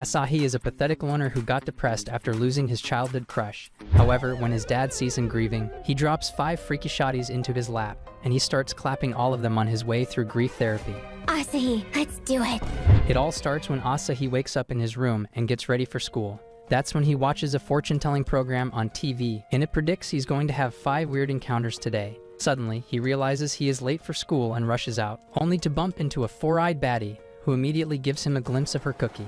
Asahi is a pathetic loner who got depressed after losing his childhood crush. However, when his dad sees him grieving, he drops 5 freaky shotties into his lap, and he starts clapping all of them on his way through grief therapy. Asahi, let's do it. It all starts when Asahi wakes up in his room and gets ready for school. That's when he watches a fortune-telling program on TV, and it predicts he's going to have 5 weird encounters today. Suddenly, he realizes he is late for school and rushes out, only to bump into a 4-eyed baddie, who immediately gives him a glimpse of her cookie.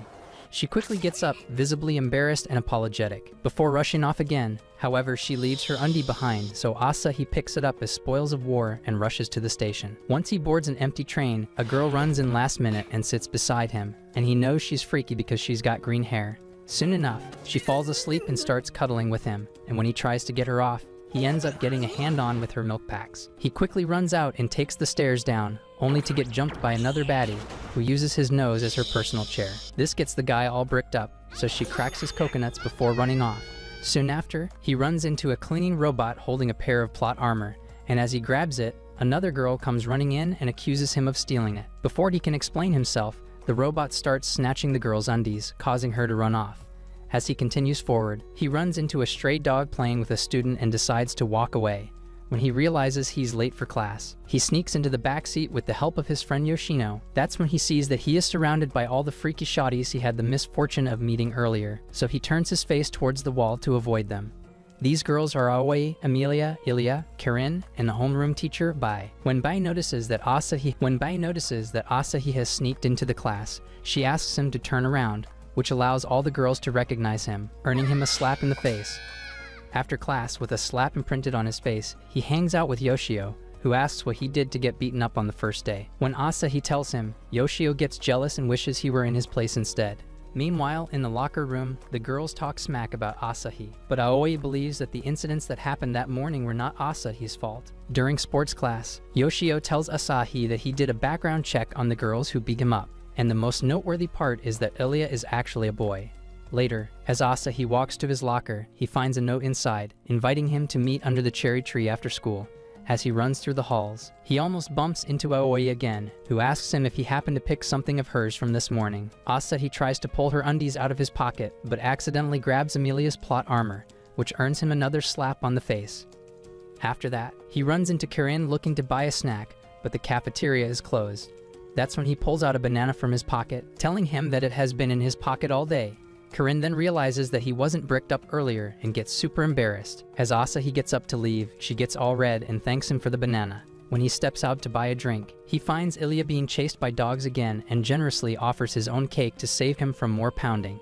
She quickly gets up, visibly embarrassed and apologetic, before rushing off again. However, she leaves her undie behind, so Asahi picks it up as spoils of war and rushes to the station. Once he boards an empty train, a girl runs in last minute and sits beside him, and he knows she's freaky because she's got green hair. Soon enough, she falls asleep and starts cuddling with him, and when he tries to get her off, he ends up getting a hand-on with her milk packs. He quickly runs out and takes the stairs down, only to get jumped by another baddie, who uses his nose as her personal chair. This gets the guy all bricked up, so she cracks his coconuts before running off. Soon after, he runs into a cleaning robot holding a pair of plot armor, and as he grabs it, another girl comes running in and accuses him of stealing it. Before he can explain himself, the robot starts snatching the girl's undies, causing her to run off. As he continues forward, he runs into a stray dog playing with a student and decides to walk away. When he realizes he's late for class, he sneaks into the back seat with the help of his friend Yoshino. That's when he sees that he is surrounded by all the freaky shotties he had the misfortune of meeting earlier, so he turns his face towards the wall to avoid them. These girls are Aoi, Amelia, Ilya, Karin, and the homeroom teacher, Bai. When Bai notices that Asahi has sneaked into the class, she asks him to turn around, which allows all the girls to recognize him, earning him a slap in the face. After class, with a slap imprinted on his face, he hangs out with Yoshio, who asks what he did to get beaten up on the first day. When Asahi tells him, Yoshio gets jealous and wishes he were in his place instead. Meanwhile, in the locker room, the girls talk smack about Asahi, but Aoi believes that the incidents that happened that morning were not Asahi's fault. During sports class, Yoshio tells Asahi that he did a background check on the girls who beat him up, and the most noteworthy part is that Ilya is actually a boy. Later, as Asahi walks to his locker, he finds a note inside, inviting him to meet under the cherry tree after school. As he runs through the halls, he almost bumps into Aoi again, who asks him if he happened to pick something of hers from this morning. Asahi tries to pull her undies out of his pocket, but accidentally grabs Amelia's plot armor, which earns him another slap on the face. After that, he runs into Karin looking to buy a snack, but the cafeteria is closed. That's when he pulls out a banana from his pocket, telling him that it has been in his pocket all day. Karin then realizes that he wasn't bricked up earlier and gets super embarrassed. As Asahi gets up to leave, she gets all red and thanks him for the banana. When he steps out to buy a drink, he finds Ilya being chased by dogs again and generously offers his own cake to save him from more pounding.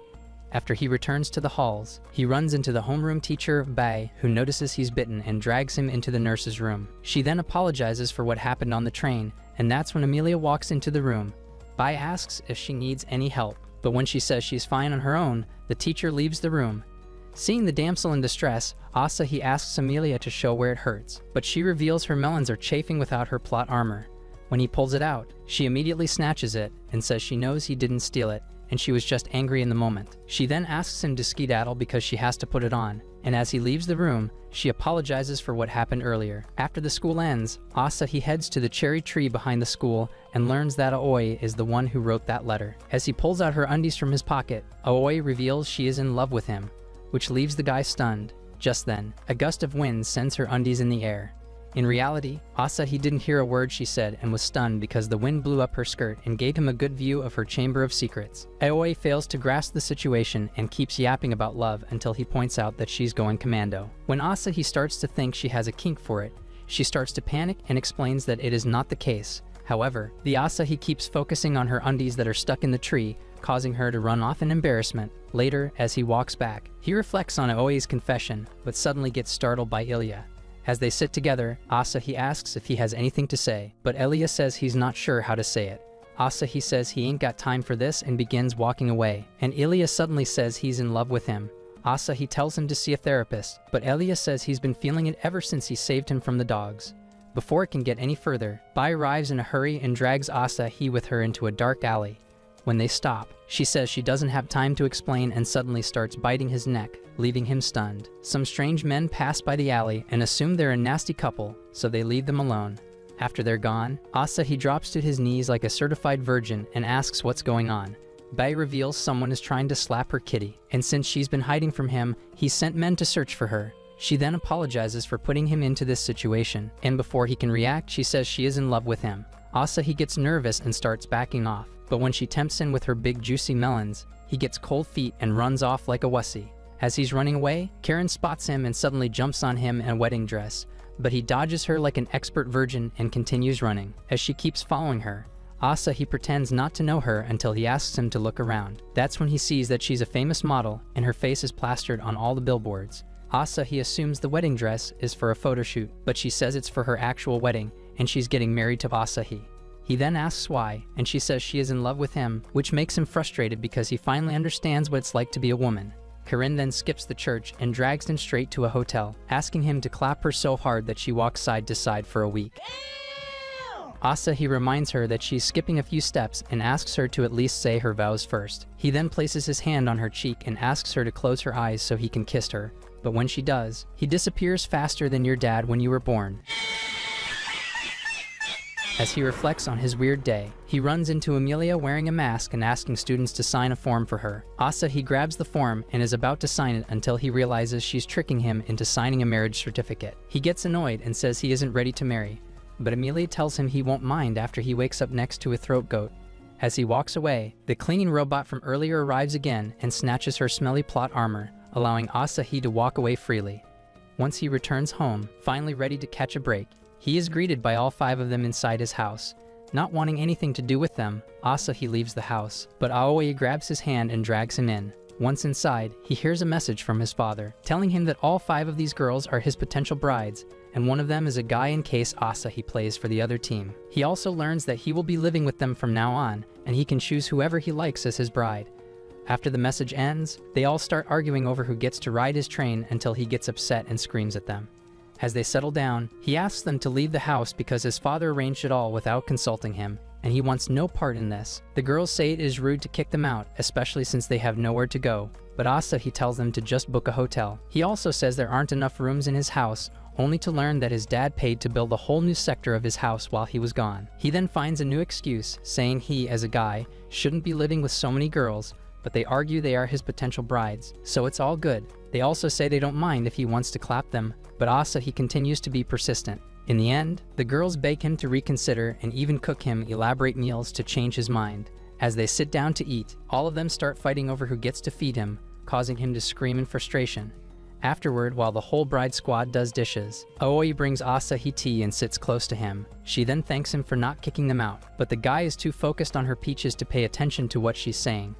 After he returns to the halls, he runs into the homeroom teacher, Bai, who notices he's bitten and drags him into the nurse's room. She then apologizes for what happened on the train, and that's when Amelia walks into the room. Bai asks if she needs any help, but when she says she's fine on her own, the teacher leaves the room. Seeing the damsel in distress, Asahi asks Amelia to show where it hurts, but she reveals her melons are chafing without her plot armor. When he pulls it out, she immediately snatches it and says she knows he didn't steal it, and she was just angry in the moment. She then asks him to skedaddle because she has to put it on, and as he leaves the room, she apologizes for what happened earlier. After the school ends, Asahi heads to the cherry tree behind the school and learns that Aoi is the one who wrote that letter. As he pulls out her undies from his pocket, Aoi reveals she is in love with him, which leaves the guy stunned. Just then, a gust of wind sends her undies in the air. In reality, Asahi didn't hear a word she said and was stunned because the wind blew up her skirt and gave him a good view of her chamber of secrets. Aoi fails to grasp the situation and keeps yapping about love until he points out that she's going commando. When Asahi starts to think she has a kink for it, she starts to panic and explains that it is not the case. However, the Asahi keeps focusing on her undies that are stuck in the tree, causing her to run off in embarrassment. Later, as he walks back, he reflects on Aoi's confession, but suddenly gets startled by Ilya. As they sit together, Asahi asks if he has anything to say, but Ilya says he's not sure how to say it. Asahi says he ain't got time for this and begins walking away, and Ilya suddenly says he's in love with him. Asahi tells him to see a therapist, but Ilya says he's been feeling it ever since he saved him from the dogs. Before it can get any further, Bai arrives in a hurry and drags Asahi with her into a dark alley. When they stop, she says she doesn't have time to explain and suddenly starts biting his neck, leaving him stunned. Some strange men pass by the alley and assume they're a nasty couple, so they leave them alone. After they're gone, Asahi drops to his knees like a certified virgin and asks what's going on. Bai reveals someone is trying to slap her kitty, and since she's been hiding from him, he sent men to search for her. She then apologizes for putting him into this situation, and before he can react, she says she is in love with him. Asahi gets nervous and starts backing off, but when she tempts him with her big juicy melons, he gets cold feet and runs off like a wussy. As he's running away, Karen spots him and suddenly jumps on him in a wedding dress, but he dodges her like an expert virgin and continues running. As she keeps following her, Asahi pretends not to know her until he asks him to look around. That's when he sees that she's a famous model and her face is plastered on all the billboards. Asahi assumes the wedding dress is for a photo shoot, but she says it's for her actual wedding and she's getting married to Asahi. He then asks why, and she says she is in love with him, which makes him frustrated because he finally understands what it's like to be a woman. Karen then skips the church and drags him straight to a hotel, asking him to clap her so hard that she walks side to side for a week. Asahi reminds her that she's skipping a few steps and asks her to at least say her vows first. He then places his hand on her cheek and asks her to close her eyes so he can kiss her, but when she does, he disappears faster than your dad when you were born. As he reflects on his weird day, he runs into Emilia wearing a mask and asking students to sign a form for her. Asahi grabs the form and is about to sign it until he realizes she's tricking him into signing a marriage certificate. He gets annoyed and says he isn't ready to marry, but Emilia tells him he won't mind after he wakes up next to a throat goat. As he walks away, the cleaning robot from earlier arrives again and snatches her smelly plot armor, allowing Asahi to walk away freely. Once he returns home, finally ready to catch a break, he is greeted by all 5 of them inside his house. Not wanting anything to do with them, Asahi leaves the house, but Aoi grabs his hand and drags him in. Once inside, he hears a message from his father, telling him that all 5 of these girls are his potential brides, and one of them is a guy in case Asahi plays for the other team. He also learns that he will be living with them from now on, and he can choose whoever he likes as his bride. After the message ends, they all start arguing over who gets to ride his train until he gets upset and screams at them. As they settle down, he asks them to leave the house because his father arranged it all without consulting him, and he wants no part in this. The girls say it is rude to kick them out, especially since they have nowhere to go, but Asahi tells them to just book a hotel. He also says there aren't enough rooms in his house, only to learn that his dad paid to build a whole new sector of his house while he was gone. He then finds a new excuse, saying he, as a guy, shouldn't be living with so many girls, but they argue they are his potential brides, so it's all good. They also say they don't mind if he wants to clap them, but Asahi continues to be persistent. In the end, the girls beg him to reconsider and even cook him elaborate meals to change his mind. As they sit down to eat, all of them start fighting over who gets to feed him, causing him to scream in frustration. Afterward, while the whole bride squad does dishes, Aoi brings Asahi tea and sits close to him. She then thanks him for not kicking them out, but the guy is too focused on her peaches to pay attention to what she's saying.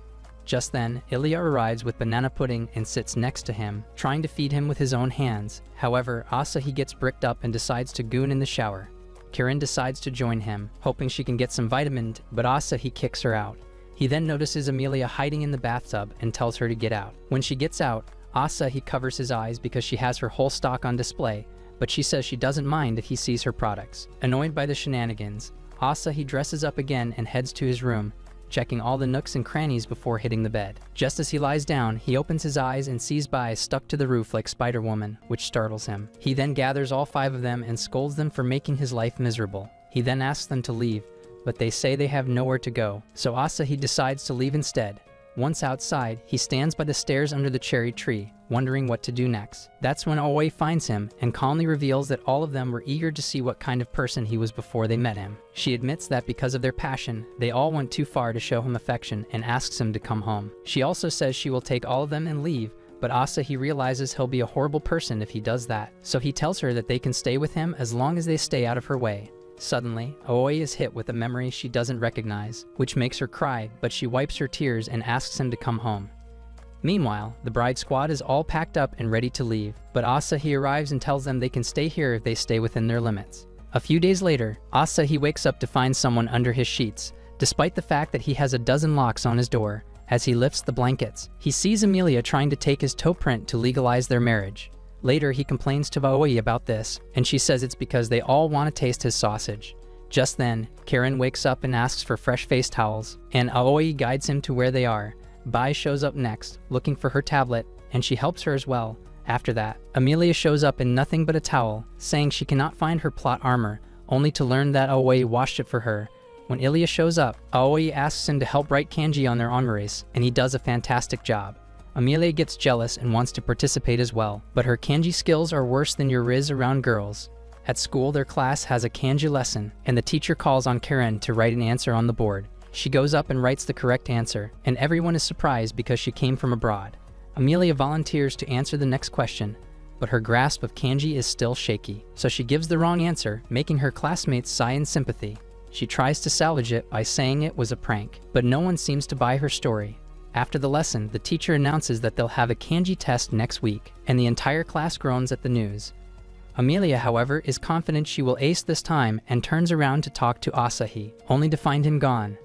Just then, Ilya arrives with banana pudding and sits next to him, trying to feed him with his own hands. However, Asahi gets bricked up and decides to goon in the shower. Karen decides to join him, hoping she can get some vitamin, but Asahi kicks her out. He then notices Emilia hiding in the bathtub and tells her to get out. When she gets out, Asahi covers his eyes because she has her whole stock on display, but she says she doesn't mind if he sees her products. Annoyed by the shenanigans, Asahi dresses up again and heads to his room, checking all the nooks and crannies before hitting the bed. Just as he lies down, he opens his eyes and sees Bai stuck to the roof like Spider-Woman, which startles him. He then gathers all 5 of them and scolds them for making his life miserable. He then asks them to leave, but they say they have nowhere to go, so Asahi decides to leave instead. Once outside, he stands by the stairs under the cherry tree, wondering what to do next. That's when Aoi finds him and calmly reveals that all of them were eager to see what kind of person he was before they met him. She admits that because of their passion, they all went too far to show him affection and asks him to come home. She also says she will take all of them and leave, but Asahi realizes he'll be a horrible person if he does that, so he tells her that they can stay with him as long as they stay out of her way. Suddenly, Aoi is hit with a memory she doesn't recognize, which makes her cry, but she wipes her tears and asks him to come home. Meanwhile, the bride squad is all packed up and ready to leave, but Asahi arrives and tells them they can stay here if they stay within their limits. A few days later, Asahi wakes up to find someone under his sheets, despite the fact that he has a dozen locks on his door. As he lifts the blankets, he sees Emilia trying to take his toe print to legalize their marriage. Later, he complains to Aoi about this, and she says it's because they all want to taste his sausage. Just then, Karen wakes up and asks for fresh face towels, and Aoi guides him to where they are. Bai shows up next, looking for her tablet, and she helps her as well. After that, Emilia shows up in nothing but a towel, saying she cannot find her plot armor, only to learn that Aoi washed it for her, When Ilya shows up, Aoi asks him to help write kanji on their onmares, and he does a fantastic job. Amelia gets jealous and wants to participate as well, but her kanji skills are worse than your riz around girls. At school, their class has a kanji lesson, and the teacher calls on Karen to write an answer on the board. She goes up and writes the correct answer, and everyone is surprised because she came from abroad. Amelia volunteers to answer the next question, but her grasp of kanji is still shaky, so she gives the wrong answer, making her classmates sigh in sympathy. She tries to salvage it by saying it was a prank, but no one seems to buy her story. After the lesson, the teacher announces that they'll have a kanji test next week, and the entire class groans at the news. Amelia, however, is confident she will ace this time and turns around to talk to Asahi, only to find him gone.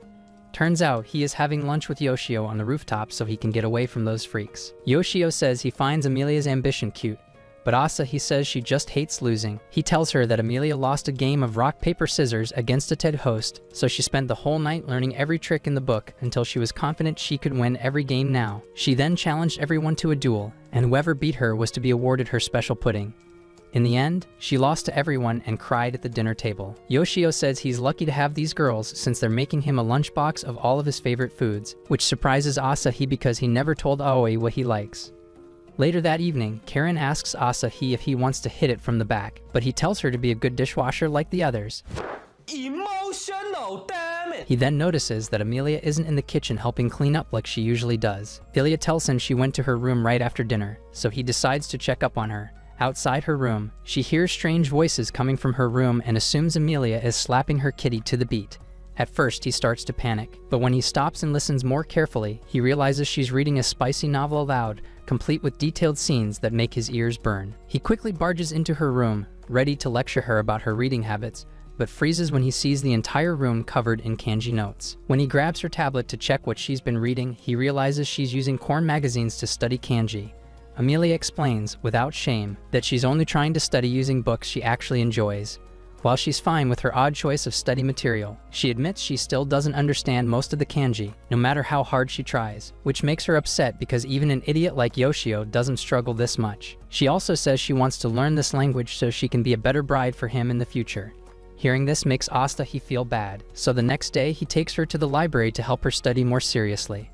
Turns out he is having lunch with Yoshio on the rooftop so he can get away from those freaks. Yoshio says he finds Amelia's ambition cute, but Asahi says she just hates losing. He tells her that Amelia lost a game of rock, paper, scissors against a TED host, so she spent the whole night learning every trick in the book until she was confident she could win every game now. She then challenged everyone to a duel, and whoever beat her was to be awarded her special pudding. In the end, she lost to everyone and cried at the dinner table. Yoshio says he's lucky to have these girls since they're making him a lunchbox of all of his favorite foods, which surprises Asahi because he never told Aoi what he likes. Later that evening, Karen asks Asahi if he wants to hit it from the back, but he tells her to be a good dishwasher like the others. Emotional, damn it! He then notices that Amelia isn't in the kitchen helping clean up like she usually does. Ilya tells him she went to her room right after dinner, so he decides to check up on her. Outside her room, she hears strange voices coming from her room and assumes Amelia is slapping her kitty to the beat. At first, he starts to panic, but when he stops and listens more carefully, he realizes she's reading a spicy novel aloud, complete with detailed scenes that make his ears burn. He quickly barges into her room, ready to lecture her about her reading habits, but freezes when he sees the entire room covered in kanji notes. When he grabs her tablet to check what she's been reading, he realizes she's using Korn magazines to study kanji. Amelia explains, without shame, that she's only trying to study using books she actually enjoys. While she's fine with her odd choice of study material, she admits she still doesn't understand most of the kanji, no matter how hard she tries, which makes her upset because even an idiot like Yoshio doesn't struggle this much. She also says she wants to learn this language so she can be a better bride for him in the future. Hearing this makes Asahi feel bad, so the next day he takes her to the library to help her study more seriously.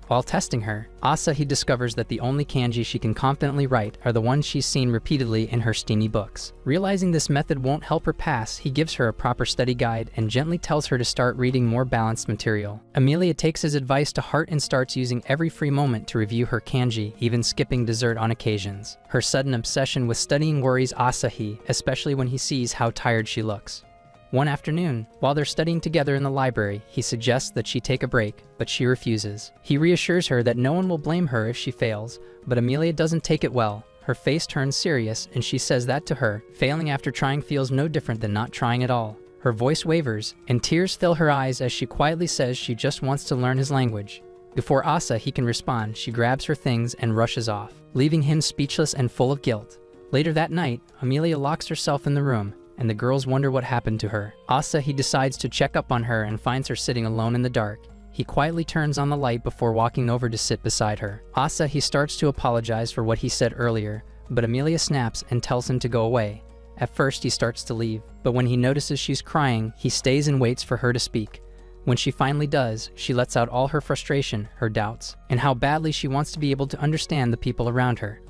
While testing her, Asahi discovers that the only kanji she can confidently write are the ones she's seen repeatedly in her steamy books. Realizing this method won't help her pass, he gives her a proper study guide and gently tells her to start reading more balanced material. Amelia takes his advice to heart and starts using every free moment to review her kanji, even skipping dessert on occasions. Her sudden obsession with studying worries Asahi, especially when he sees how tired she looks. One afternoon, while they're studying together in the library, he suggests that she take a break, but she refuses. He reassures her that no one will blame her if she fails, but Amelia doesn't take it well. Her face turns serious, and she says that to her. Failing after trying feels no different than not trying at all. Her voice wavers, and tears fill her eyes as she quietly says she just wants to learn his language. Before Asahi can respond, she grabs her things and rushes off, leaving him speechless and full of guilt. Later that night, Amelia locks herself in the room, and the girls wonder what happened to her. Asahi decides to check up on her and finds her sitting alone in the dark. He quietly turns on the light before walking over to sit beside her. Asahi starts to apologize for what he said earlier, but Amelia snaps and tells him to go away. At first, he starts to leave, but when he notices she's crying, he stays and waits for her to speak. When she finally does, she lets out all her frustration, her doubts, and how badly she wants to be able to understand the people around her.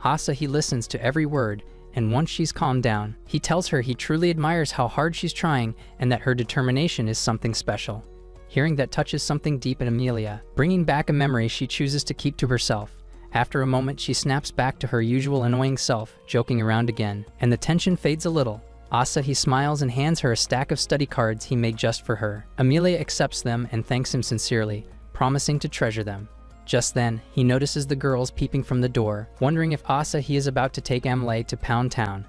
Asahi listens to every word, and once she's calmed down, he tells her he truly admires how hard she's trying and that her determination is something special. Hearing that touches something deep in Amelia, bringing back a memory she chooses to keep to herself. After a moment, she snaps back to her usual annoying self, joking around again, and the tension fades a little. Asahi smiles and hands her a stack of study cards he made just for her. Amelia accepts them and thanks him sincerely, promising to treasure them. Just then, he notices the girls peeping from the door, wondering if Asahi is about to take Amelia to Pound Town.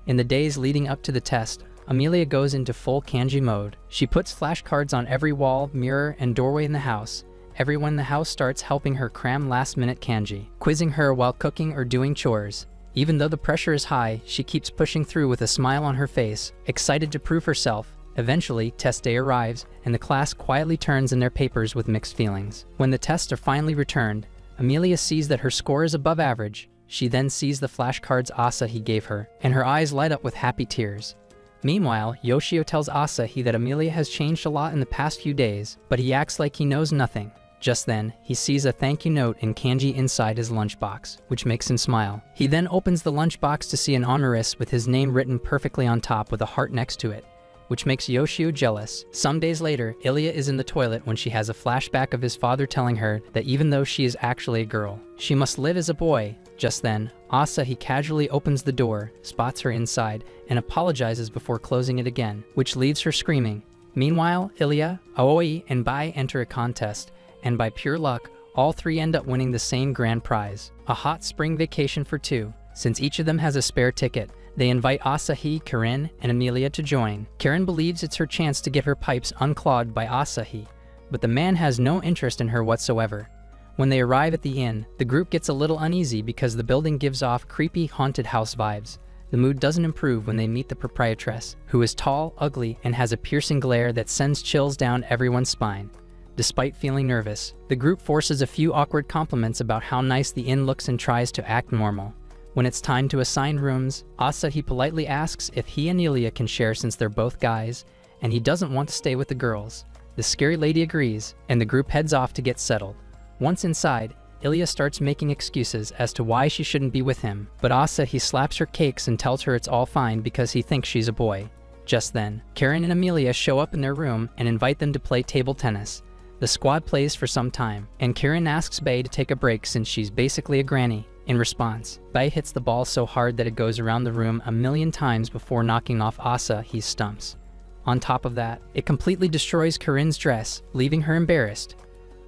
In the days leading up to the test, Amelia goes into full kanji mode. She puts flashcards on every wall, mirror, and doorway in the house. Everyone in the house starts helping her cram last-minute kanji, quizzing her while cooking or doing chores. Even though the pressure is high, she keeps pushing through with a smile on her face, excited to prove herself. Eventually, test day arrives, and the class quietly turns in their papers with mixed feelings. When the tests are finally returned, Amelia sees that her score is above average. She then sees the flashcards Asahi gave her, and her eyes light up with happy tears. Meanwhile, Yoshio tells Asahi that Emilia has changed a lot in the past few days, but he acts like he knows nothing. Just then, he sees a thank you note in kanji inside his lunchbox, which makes him smile. He then opens the lunchbox to see an onuris with his name written perfectly on top with a heart next to it, which makes Yoshio jealous. Some days later, Ilia is in the toilet when she has a flashback of his father telling her that even though she is actually a girl, she must live as a boy. Just then, Asahi casually opens the door, spots her inside, and apologizes before closing it again, which leaves her screaming. Meanwhile, Ilia, Aoi, and Bai enter a contest, and by pure luck, all three end up winning the same grand prize, a hot spring vacation for two. Since each of them has a spare ticket, they invite Asahi, Karin, and Emilia to join. Karin believes it's her chance to get her pipes unclogged by Asahi, but the man has no interest in her whatsoever. When they arrive at the inn, the group gets a little uneasy because the building gives off creepy haunted house vibes. The mood doesn't improve when they meet the proprietress, who is tall, ugly, and has a piercing glare that sends chills down everyone's spine. Despite feeling nervous, the group forces a few awkward compliments about how nice the inn looks and tries to act normal. When it's time to assign rooms, Asahi politely asks if he and Ilia can share since they're both guys, and he doesn't want to stay with the girls. The scary lady agrees, and the group heads off to get settled. Once inside, Ilia starts making excuses as to why she shouldn't be with him, but Asahi slaps her cakes and tells her it's all fine because he thinks she's a boy. Just then, Karin and Emilia show up in their room and invite them to play table tennis. The squad plays for some time, and Karin asks Bai to take a break since she's basically a granny. In response, Bai hits the ball so hard that it goes around the room a million times before knocking off Asahi's stumps. On top of that, it completely destroys Karin's dress, leaving her embarrassed.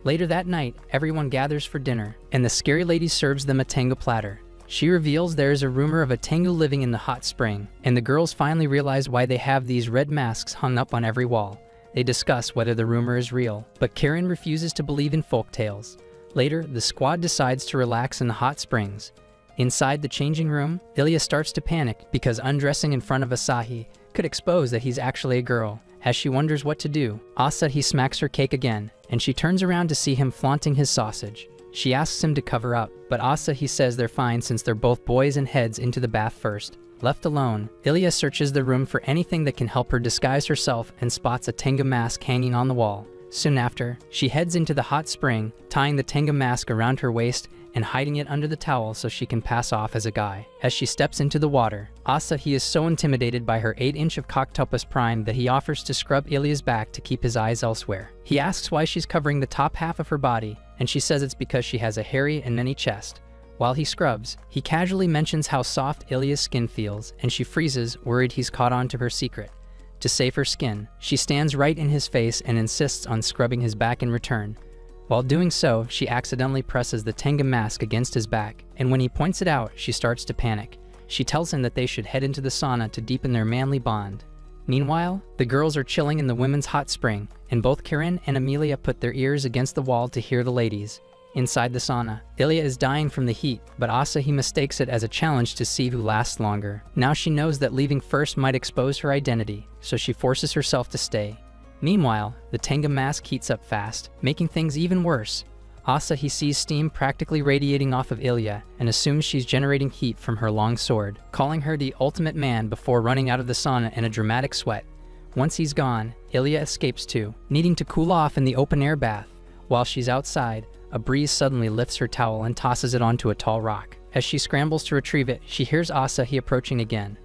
Later that night, everyone gathers for dinner, and the scary lady serves them a tengu platter. She reveals there is a rumor of a tengu living in the hot spring, and the girls finally realize why they have these red masks hung up on every wall. They discuss whether the rumor is real, but Karin refuses to believe in folktales. Later, the squad decides to relax in the hot springs. Inside the changing room, Ilia starts to panic because undressing in front of Asahi could expose that he's actually a girl. As she wonders what to do, Asahi smacks her cake again, and she turns around to see him flaunting his sausage. She asks him to cover up, but Asahi says they're fine since they're both boys and heads into the bath first. Left alone, Ilia searches the room for anything that can help her disguise herself and spots a tengu mask hanging on the wall. Soon after, she heads into the hot spring, tying the tengu mask around her waist and hiding it under the towel so she can pass off as a guy. As she steps into the water, Asahi is so intimidated by her 8-inch of Coctopus Prime that he offers to scrub Ilia's back to keep his eyes elsewhere. He asks why she's covering the top half of her body, and she says it's because she has a hairy and many chest. While he scrubs, he casually mentions how soft Ilia's skin feels, and she freezes, worried he's caught on to her secret. To save her skin, she stands right in his face and insists on scrubbing his back in return. While doing so, she accidentally presses the tengu mask against his back, and when he points it out, she starts to panic. She tells him that they should head into the sauna to deepen their manly bond. Meanwhile, the girls are chilling in the women's hot spring, and both Karin and Emilia put their ears against the wall to hear the ladies. Inside the sauna, Ilia is dying from the heat, but Asahi mistakes it as a challenge to see who lasts longer. Now she knows that leaving first might expose her identity, so she forces herself to stay. Meanwhile, the tengu mask heats up fast, making things even worse. Asahi sees steam practically radiating off of Ilia and assumes she's generating heat from her long sword, calling her the ultimate man before running out of the sauna in a dramatic sweat. Once he's gone, Ilia escapes too, needing to cool off in the open-air bath. While she's outside, a breeze suddenly lifts her towel and tosses it onto a tall rock. As she scrambles to retrieve it, she hears Asahi approaching again.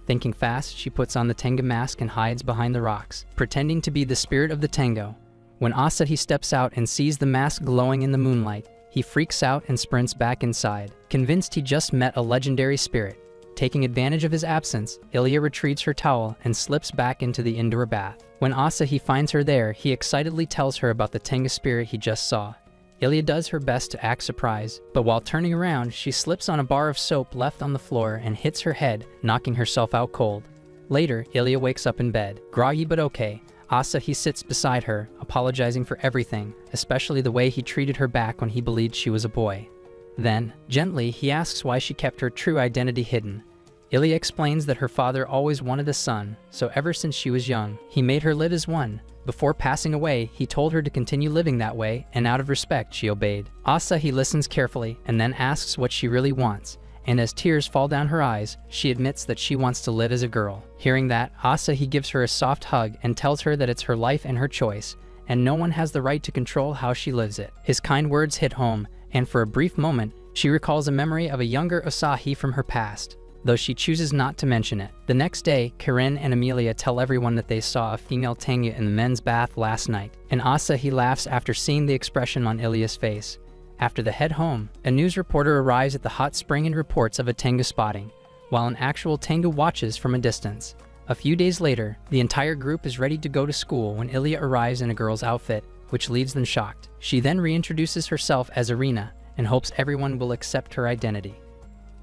Thinking fast, she puts on the tengu mask and hides behind the rocks, pretending to be the spirit of the tengu. When Asahi steps out and sees the mask glowing in the moonlight, he freaks out and sprints back inside, convinced he just met a legendary spirit. Taking advantage of his absence, Ilia retrieves her towel and slips back into the indoor bath. When Asahi finds her there, he excitedly tells her about the tengu spirit he just saw. Ilia does her best to act surprised, but while turning around, she slips on a bar of soap left on the floor and hits her head, knocking herself out cold. Later, Ilia wakes up in bed, groggy but okay. Asahi sits beside her, apologizing for everything, especially the way he treated her back when he believed she was a boy. Then, gently, he asks why she kept her true identity hidden. Ilia explains that her father always wanted a son, so ever since she was young, he made her live as one. Before passing away, he told her to continue living that way, and out of respect, she obeyed. Asahi listens carefully and then asks what she really wants, and as tears fall down her eyes, she admits that she wants to live as a girl. Hearing that, Asahi gives her a soft hug and tells her that it's her life and her choice, and no one has the right to control how she lives it. His kind words hit home, and for a brief moment, she recalls a memory of a younger Asahi from her past, though she chooses not to mention it. The next day, Karen and Amelia tell everyone that they saw a female Tengu in the men's bath last night, and Asahi laughs after seeing the expression on Ilya's face. After they head home, a news reporter arrives at the hot spring and reports of a Tengu spotting, while an actual Tengu watches from a distance. A few days later, the entire group is ready to go to school when Ilya arrives in a girl's outfit, which leaves them shocked. She then reintroduces herself as Irina and hopes everyone will accept her identity.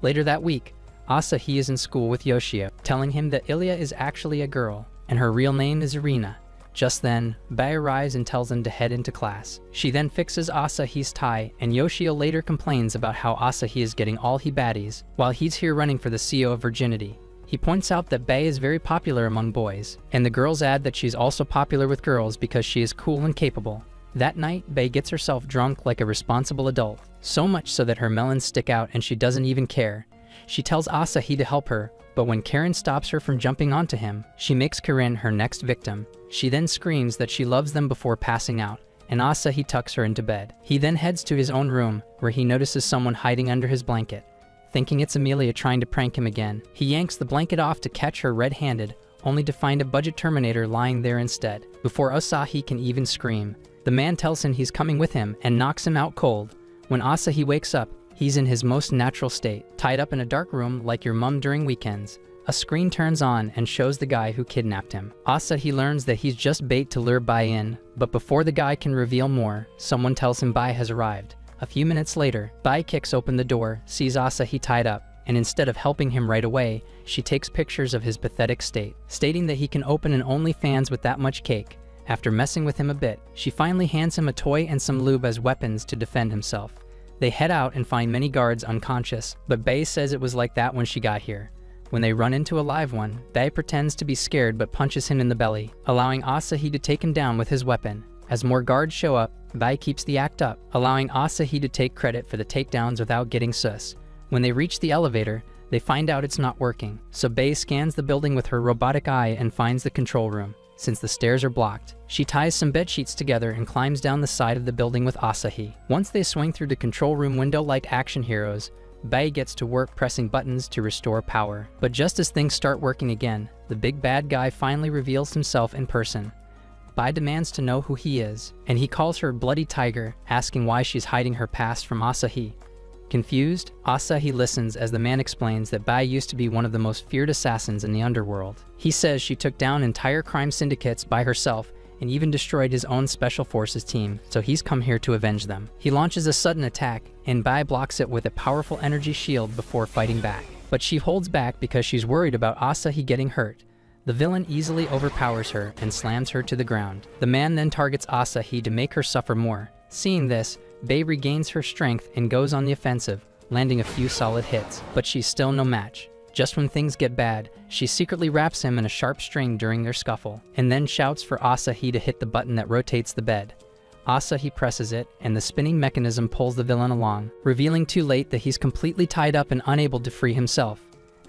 Later that week, Asahi is in school with Yoshio, telling him that Ilya is actually a girl, and her real name is Irina. Just then, Bai arrives and tells him to head into class. She then fixes Asahi's tie, and Yoshio later complains about how Asahi is getting all he baddies, while he's here running for the CO of Virginity. He points out that Bai is very popular among boys, and the girls add that she's also popular with girls because she is cool and capable. That night, Bai gets herself drunk like a responsible adult, so much so that her melons stick out and she doesn't even care. She tells Asahi to help her, but when Karen stops her from jumping onto him, she makes Karen her next victim. She then screams that she loves them before passing out, and Asahi tucks her into bed. He then heads to his own room, where he notices someone hiding under his blanket. Thinking it's Amelia trying to prank him again, he yanks the blanket off to catch her red-handed, only to find a budget Terminator lying there instead. Before Asahi can even scream, the man tells him he's coming with him and knocks him out cold. When Asahi wakes up, he's in his most natural state, tied up in a dark room like your mum during weekends. A screen turns on and shows the guy who kidnapped him. Asahi learns that he's just bait to lure Bai in, but before the guy can reveal more, someone tells him Bai has arrived. A few minutes later, Bai kicks open the door, sees Asahi tied up, and instead of helping him right away, she takes pictures of his pathetic state, stating that he can open an OnlyFans with that much cake. After messing with him a bit, she finally hands him a toy and some lube as weapons to defend himself. They head out and find many guards unconscious, but Bai says it was like that when she got here. When they run into a live one, Bai pretends to be scared but punches him in the belly, allowing Asahi to take him down with his weapon. As more guards show up, Bai keeps the act up, allowing Asahi to take credit for the takedowns without getting sus. When they reach the elevator, they find out it's not working, so Bai scans the building with her robotic eye and finds the control room. Since the stairs are blocked, she ties some bed sheets together and climbs down the side of the building with Asahi. Once they swing through the control room window like action heroes, Bai gets to work pressing buttons to restore power. But just as things start working again, the big bad guy finally reveals himself in person. Bai demands to know who he is, and he calls her Bloody Tiger, asking why she's hiding her past from Asahi. Confused, Asahi listens as the man explains that Bai used to be one of the most feared assassins in the underworld. He says she took down entire crime syndicates by herself and even destroyed his own special forces team, so he's come here to avenge them. He launches a sudden attack, and Bai blocks it with a powerful energy shield before fighting back. But she holds back because she's worried about Asahi getting hurt. The villain easily overpowers her and slams her to the ground. The man then targets Asahi to make her suffer more. Seeing this, Bai regains her strength and goes on the offensive, landing a few solid hits, but she's still no match. Just when things get bad, she secretly wraps him in a sharp string during their scuffle, and then shouts for Asahi to hit the button that rotates the bed. Asahi presses it, and the spinning mechanism pulls the villain along, revealing too late that he's completely tied up and unable to free himself.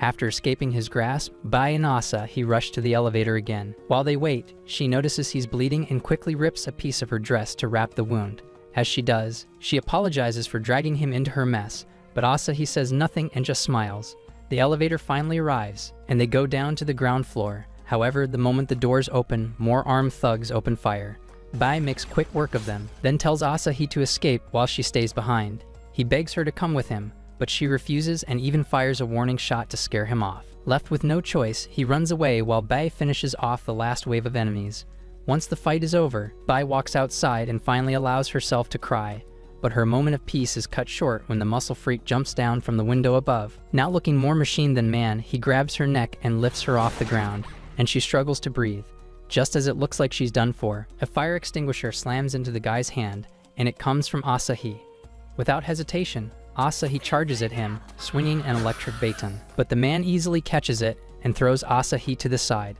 After escaping his grasp, Bai and Asahi rush to the elevator again. While they wait, she notices he's bleeding and quickly rips a piece of her dress to wrap the wound. As she does, she apologizes for dragging him into her mess, but Asahi says nothing and just smiles. The elevator finally arrives, and they go down to the ground floor. However, the moment the doors open, more armed thugs open fire. Bai makes quick work of them, then tells Asahi to escape while she stays behind. He begs her to come with him, but she refuses and even fires a warning shot to scare him off. Left with no choice, he runs away while Bai finishes off the last wave of enemies. Once the fight is over, Bai walks outside and finally allows herself to cry, but her moment of peace is cut short when the muscle freak jumps down from the window above. Now looking more machine than man, he grabs her neck and lifts her off the ground, and she struggles to breathe. Just as it looks like she's done for, a fire extinguisher slams into the guy's hand, and it comes from Asahi. Without hesitation, Asahi charges at him, swinging an electric baton, but the man easily catches it and throws Asahi to the side.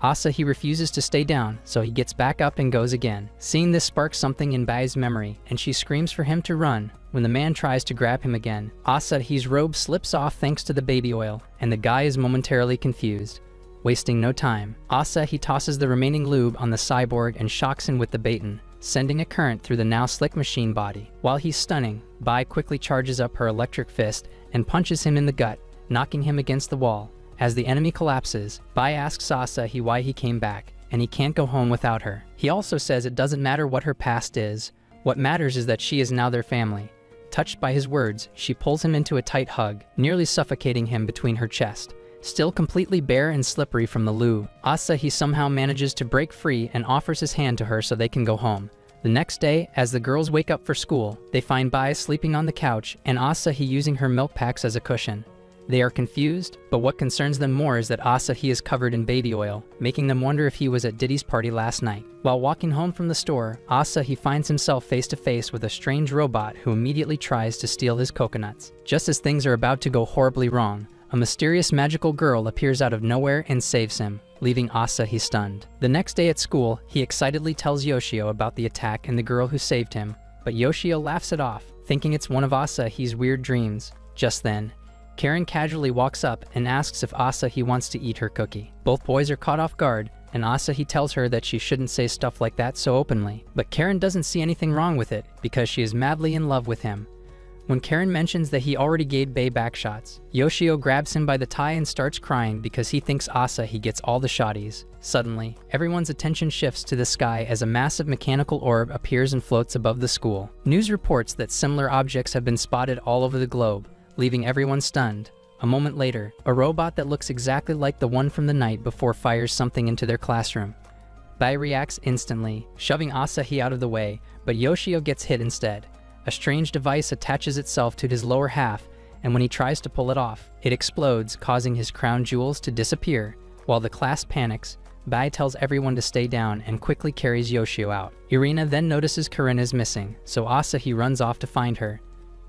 Asahi refuses to stay down, so he gets back up and goes again. Seeing this sparks something in Bai's memory, and she screams for him to run. When the man tries to grab him again, Asahi's robe slips off thanks to the baby oil, and the guy is momentarily confused. Wasting no time, Asahi tosses the remaining lube on the cyborg and shocks him with the baton, sending a current through the now slick machine body. While he's stunning, Bai quickly charges up her electric fist and punches him in the gut, knocking him against the wall. As the enemy collapses, Bai asks Asahi why he came back, and he can't go home without her. He also says it doesn't matter what her past is. What matters is that she is now their family. Touched by his words, she pulls him into a tight hug, nearly suffocating him between her chest. Still completely bare and slippery from the lube, Asahi somehow manages to break free and offers his hand to her so they can go home. The next day, as the girls wake up for school, they find Bai sleeping on the couch and Asahi using her milk packs as a cushion. They are confused, but what concerns them more is that Asahi is covered in baby oil, making them wonder if he was at Diddy's party last night. While walking home from the store, Asahi finds himself face to face with a strange robot who immediately tries to steal his coconuts. Just as things are about to go horribly wrong, a mysterious magical girl appears out of nowhere and saves him, leaving Asahi stunned. The next day at school, he excitedly tells Yoshio about the attack and the girl who saved him, but Yoshio laughs it off, thinking it's one of Asahi's weird dreams. Just then, Karen casually walks up and asks if Asahi wants to eat her cookie. Both boys are caught off guard, and Asahi tells her that she shouldn't say stuff like that so openly. But Karen doesn't see anything wrong with it because she is madly in love with him. When Karen mentions that he already gave Bai backshots, Yoshio grabs him by the tie and starts crying because he thinks Asahi gets all the shotties. Suddenly, everyone's attention shifts to the sky as a massive mechanical orb appears and floats above the school. News reports that similar objects have been spotted all over the globe, leaving everyone stunned. A moment later, a robot that looks exactly like the one from the night before fires something into their classroom. Bai reacts instantly, shoving Asahi out of the way, but Yoshio gets hit instead. A strange device attaches itself to his lower half, and when he tries to pull it off, it explodes, causing his crown jewels to disappear. While the class panics, Bai tells everyone to stay down and quickly carries Yoshio out. Irina then notices Karen is missing, so Asahi runs off to find her.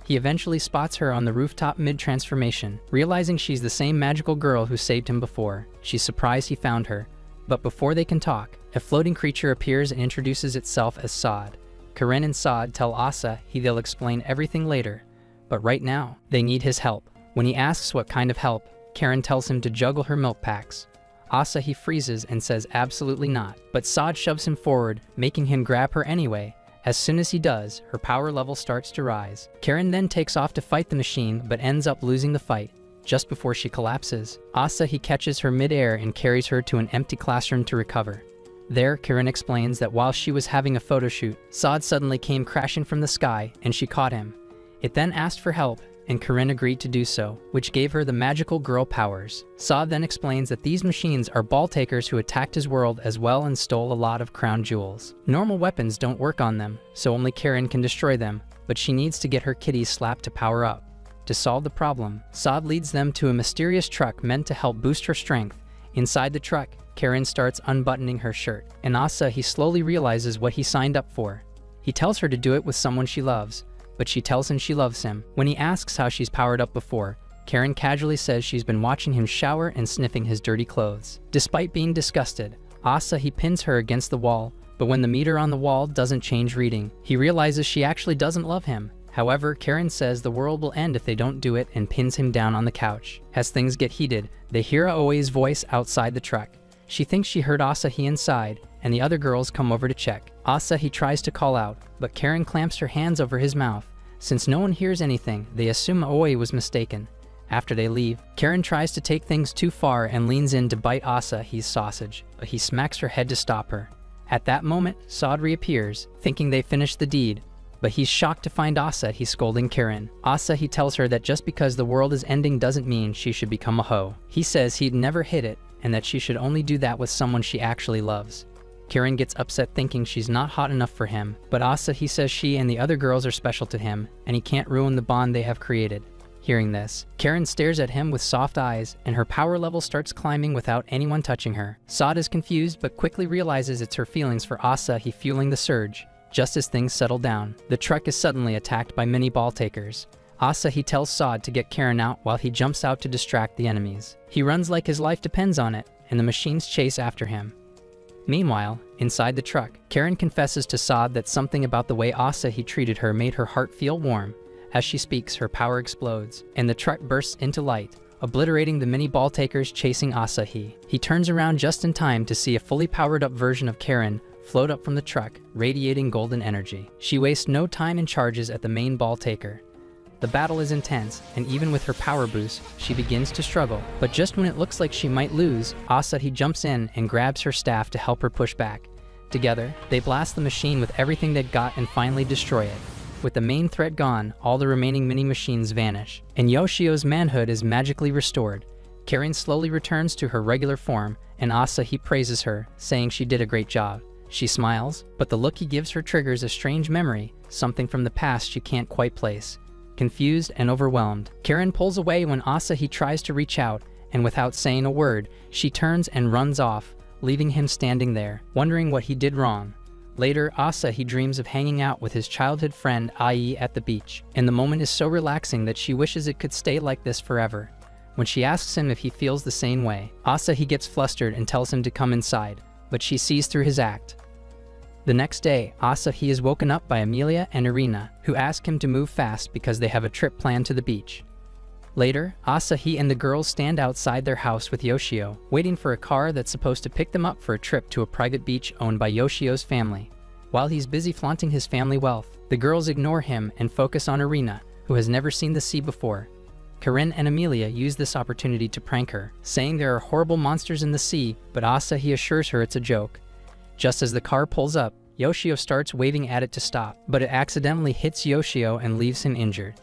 He eventually spots her on the rooftop mid-transformation. Realizing she's the same magical girl who saved him before, she's surprised he found her. But before they can talk, a floating creature appears and introduces itself as Saad. Karen and Saad tell Asahi they'll explain everything later, but right now, they need his help. When he asks what kind of help, Karen tells him to juggle her milk packs. Asahi freezes and says absolutely not, but Saad shoves him forward, making him grab her anyway. As soon as he does, her power level starts to rise. Karen then takes off to fight the machine, but ends up losing the fight. Just before she collapses, Asahi catches her mid-air and carries her to an empty classroom to recover. There, Karen explains that while she was having a photo shoot, Saad suddenly came crashing from the sky, and she caught him. It then asked for help, and Karen agreed to do so, which gave her the magical girl powers. Saad then explains that these machines are ball takers who attacked his world as well and stole a lot of crown jewels. Normal weapons don't work on them, so only Karen can destroy them, but she needs to get her kitty slapped to power up. To solve the problem, Saad leads them to a mysterious truck meant to help boost her strength. Inside the truck, Karen starts unbuttoning her shirt, and Asahi slowly realizes what he signed up for. He tells her to do it with someone she loves, but she tells him she loves him. When he asks how she's powered up before, Karen casually says she's been watching him shower and sniffing his dirty clothes. Despite being disgusted, Asahi pins her against the wall, but when the meter on the wall doesn't change reading, he realizes she actually doesn't love him. However, Karen says the world will end if they don't do it and pins him down on the couch. As things get heated, they hear Aoi's voice outside the truck. She thinks she heard Asahi inside, and the other girls come over to check. Asahi tries to call out, but Karen clamps her hands over his mouth. Since no one hears anything, they assume Aoi was mistaken. After they leave, Karen tries to take things too far and leans in to bite Asahi's sausage, but he smacks her head to stop her. At that moment, Saad reappears, thinking they finished the deed, but he's shocked to find Asahi scolding Karen. Asahi tells her that just because the world is ending doesn't mean she should become a hoe. He says he'd never hit it, and that she should only do that with someone she actually loves. Karen gets upset thinking she's not hot enough for him, but Asahi says she and the other girls are special to him, and he can't ruin the bond they have created. Hearing this, Karen stares at him with soft eyes, and her power level starts climbing without anyone touching her. Saad is confused, but quickly realizes it's her feelings for Asahi fueling the surge. Just as things settle down, the truck is suddenly attacked by many ball takers. Asahi tells Saad to get Karen out while he jumps out to distract the enemies. He runs like his life depends on it, and the machines chase after him. Meanwhile, inside the truck, Karen confesses to Saad that something about the way Asahi treated her made her heart feel warm. As she speaks, her power explodes, and the truck bursts into light, obliterating the many ball takers chasing Asahi. He turns around just in time to see a fully powered-up version of Karen float up from the truck, radiating golden energy. She wastes no time and charges at the main ball taker. The battle is intense, and even with her power boost, she begins to struggle. But just when it looks like she might lose, Asahi jumps in and grabs her staff to help her push back. Together, they blast the machine with everything they've got and finally destroy it. With the main threat gone, all the remaining mini-machines vanish, and Yoshio's manhood is magically restored. Karen slowly returns to her regular form, and Asahi praises her, saying she did a great job. She smiles, but the look he gives her triggers a strange memory, something from the past she can't quite place. Confused and overwhelmed, Karen pulls away when Asahi tries to reach out, and without saying a word, she turns and runs off, leaving him standing there, wondering what he did wrong. Later, Asahi dreams of hanging out with his childhood friend Ai at the beach, and the moment is so relaxing that she wishes it could stay like this forever. When she asks him if he feels the same way, Asahi gets flustered and tells him to come inside, but she sees through his act. The next day, Asahi is woken up by Emilia and Irina, who ask him to move fast because they have a trip planned to the beach. Later, Asahi and the girls stand outside their house with Yoshio, waiting for a car that's supposed to pick them up for a trip to a private beach owned by Yoshio's family. While he's busy flaunting his family wealth, the girls ignore him and focus on Irina, who has never seen the sea before. Karen and Emilia use this opportunity to prank her, saying there are horrible monsters in the sea, but Asahi assures her it's a joke. Just as the car pulls up, Yoshio starts waving at it to stop, but it accidentally hits Yoshio and leaves him injured.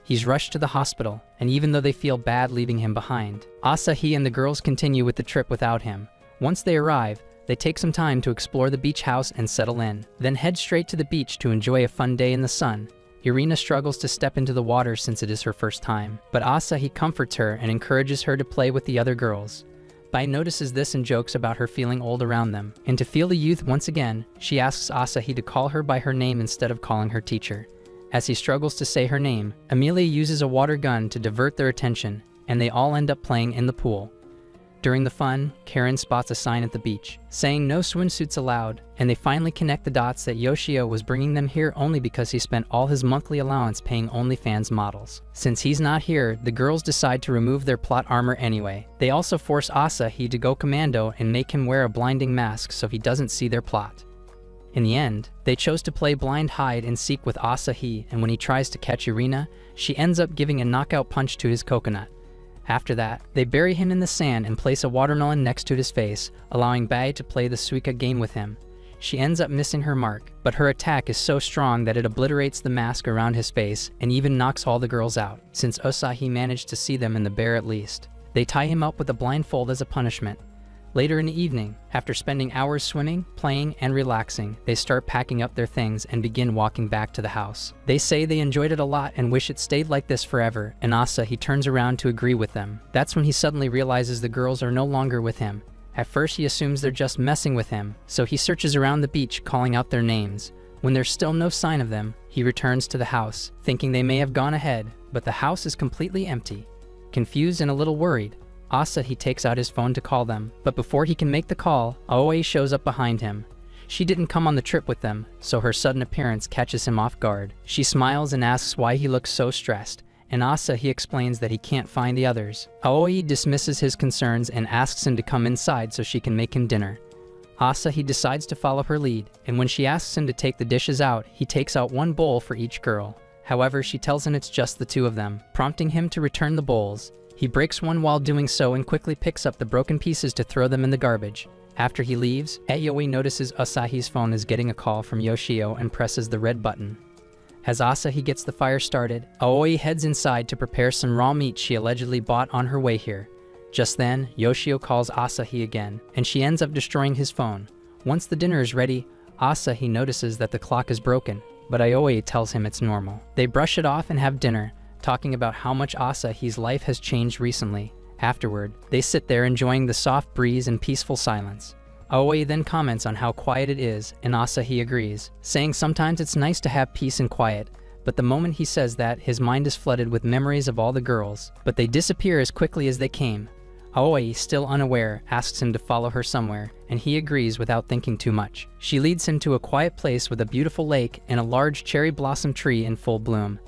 He's rushed to the hospital, and even though they feel bad leaving him behind, Asahi and the girls continue with the trip without him. Once they arrive, they take some time to explore the beach house and settle in, then head straight to the beach to enjoy a fun day in the sun. Irina struggles to step into the water since it is her first time, but Asahi comforts her and encourages her to play with the other girls. Bai notices this and jokes about her feeling old around them, and to feel the youth once again, she asks Asahi to call her by her name instead of calling her teacher. As he struggles to say her name, Emilia uses a water gun to divert their attention, and they all end up playing in the pool. During the fun, Karen spots a sign at the beach, saying no swimsuits allowed, and they finally connect the dots that Yoshio was bringing them here only because he spent all his monthly allowance paying OnlyFans models. Since he's not here, the girls decide to remove their plot armor anyway. They also force Asahi to go commando and make him wear a blinding mask so he doesn't see their plot. In the end, they chose to play blind hide and seek with Asahi, and when he tries to catch Irina, she ends up giving a knockout punch to his coconut. After that, they bury him in the sand and place a watermelon next to his face, allowing Bai to play the Suika game with him. She ends up missing her mark, but her attack is so strong that it obliterates the mask around his face and even knocks all the girls out, since Asahi managed to see them in the bear at least. They tie him up with a blindfold as a punishment. Later in the evening, after spending hours swimming, playing, and relaxing, they start packing up their things and begin walking back to the house. They say they enjoyed it a lot and wish it stayed like this forever, and Asahi turns around to agree with them. That's when he suddenly realizes the girls are no longer with him. At first he assumes they're just messing with him, so he searches around the beach calling out their names. When there's still no sign of them, he returns to the house, thinking they may have gone ahead, but the house is completely empty. Confused and a little worried, Asahi takes out his phone to call them, but before he can make the call, Aoi shows up behind him. She didn't come on the trip with them, so her sudden appearance catches him off guard. She smiles and asks why he looks so stressed, and Asahi explains that he can't find the others. Aoi dismisses his concerns and asks him to come inside so she can make him dinner. Asahi decides to follow her lead, and when she asks him to take the dishes out, he takes out one bowl for each girl. However, she tells him it's just the two of them, prompting him to return the bowls. He breaks one while doing so and quickly picks up the broken pieces to throw them in the garbage. After he leaves, Aoi notices Asahi's phone is getting a call from Yoshio and presses the red button. As Asahi gets the fire started, Aoi heads inside to prepare some raw meat she allegedly bought on her way here. Just then, Yoshio calls Asahi again, and she ends up destroying his phone. Once the dinner is ready, Asahi notices that the clock is broken, but Aoi tells him it's normal. They brush it off and have dinner, talking about how much Asahi's life has changed recently. Afterward, they sit there enjoying the soft breeze and peaceful silence. Aoi then comments on how quiet it is, and Asahi agrees, saying sometimes it's nice to have peace and quiet, but the moment he says that, his mind is flooded with memories of all the girls, but they disappear as quickly as they came. Aoi, still unaware, asks him to follow her somewhere, and he agrees without thinking too much. She leads him to a quiet place with a beautiful lake and a large cherry blossom tree in full bloom.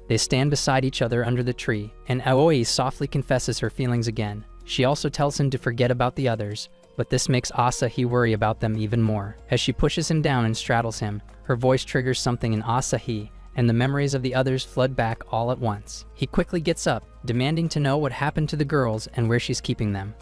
They stand beside each other under the tree, and Aoi softly confesses her feelings again. She also tells him to forget about the others, but this makes Asahi worry about them even more. As she pushes him down and straddles him, her voice triggers something in Asahi, and the memories of the others flood back all at once. He quickly gets up, demanding to know what happened to the girls and where she's keeping them.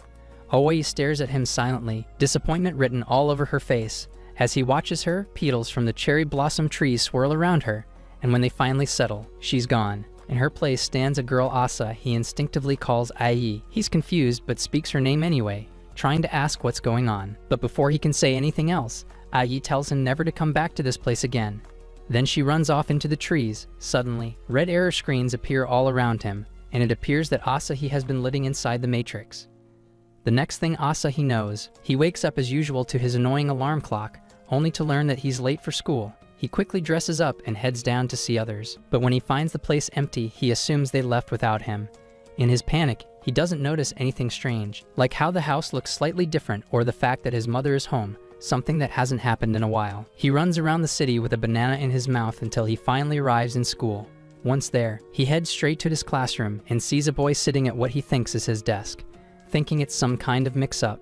Aoi stares at him silently, disappointment written all over her face. As he watches her, petals from the cherry blossom tree swirl around her, and when they finally settle, she's gone. In her place stands a girl Asa he instinctively calls Ai. He's confused but speaks her name anyway, trying to ask what's going on. But before he can say anything else, Ai tells him never to come back to this place again. Then she runs off into the trees. Suddenly, red error screens appear all around him, and it appears that Asahi has been living inside the Matrix. The next thing Asahi knows, he wakes up as usual to his annoying alarm clock, only to learn that he's late for school. He quickly dresses up and heads down to see others, but when he finds the place empty, he assumes they left without him. In his panic, he doesn't notice anything strange, like how the house looks slightly different or the fact that his mother is home, something that hasn't happened in a while. He runs around the city with a banana in his mouth until he finally arrives in school. Once there, he heads straight to his classroom and sees a boy sitting at what he thinks is his desk. Thinking it's some kind of mix-up,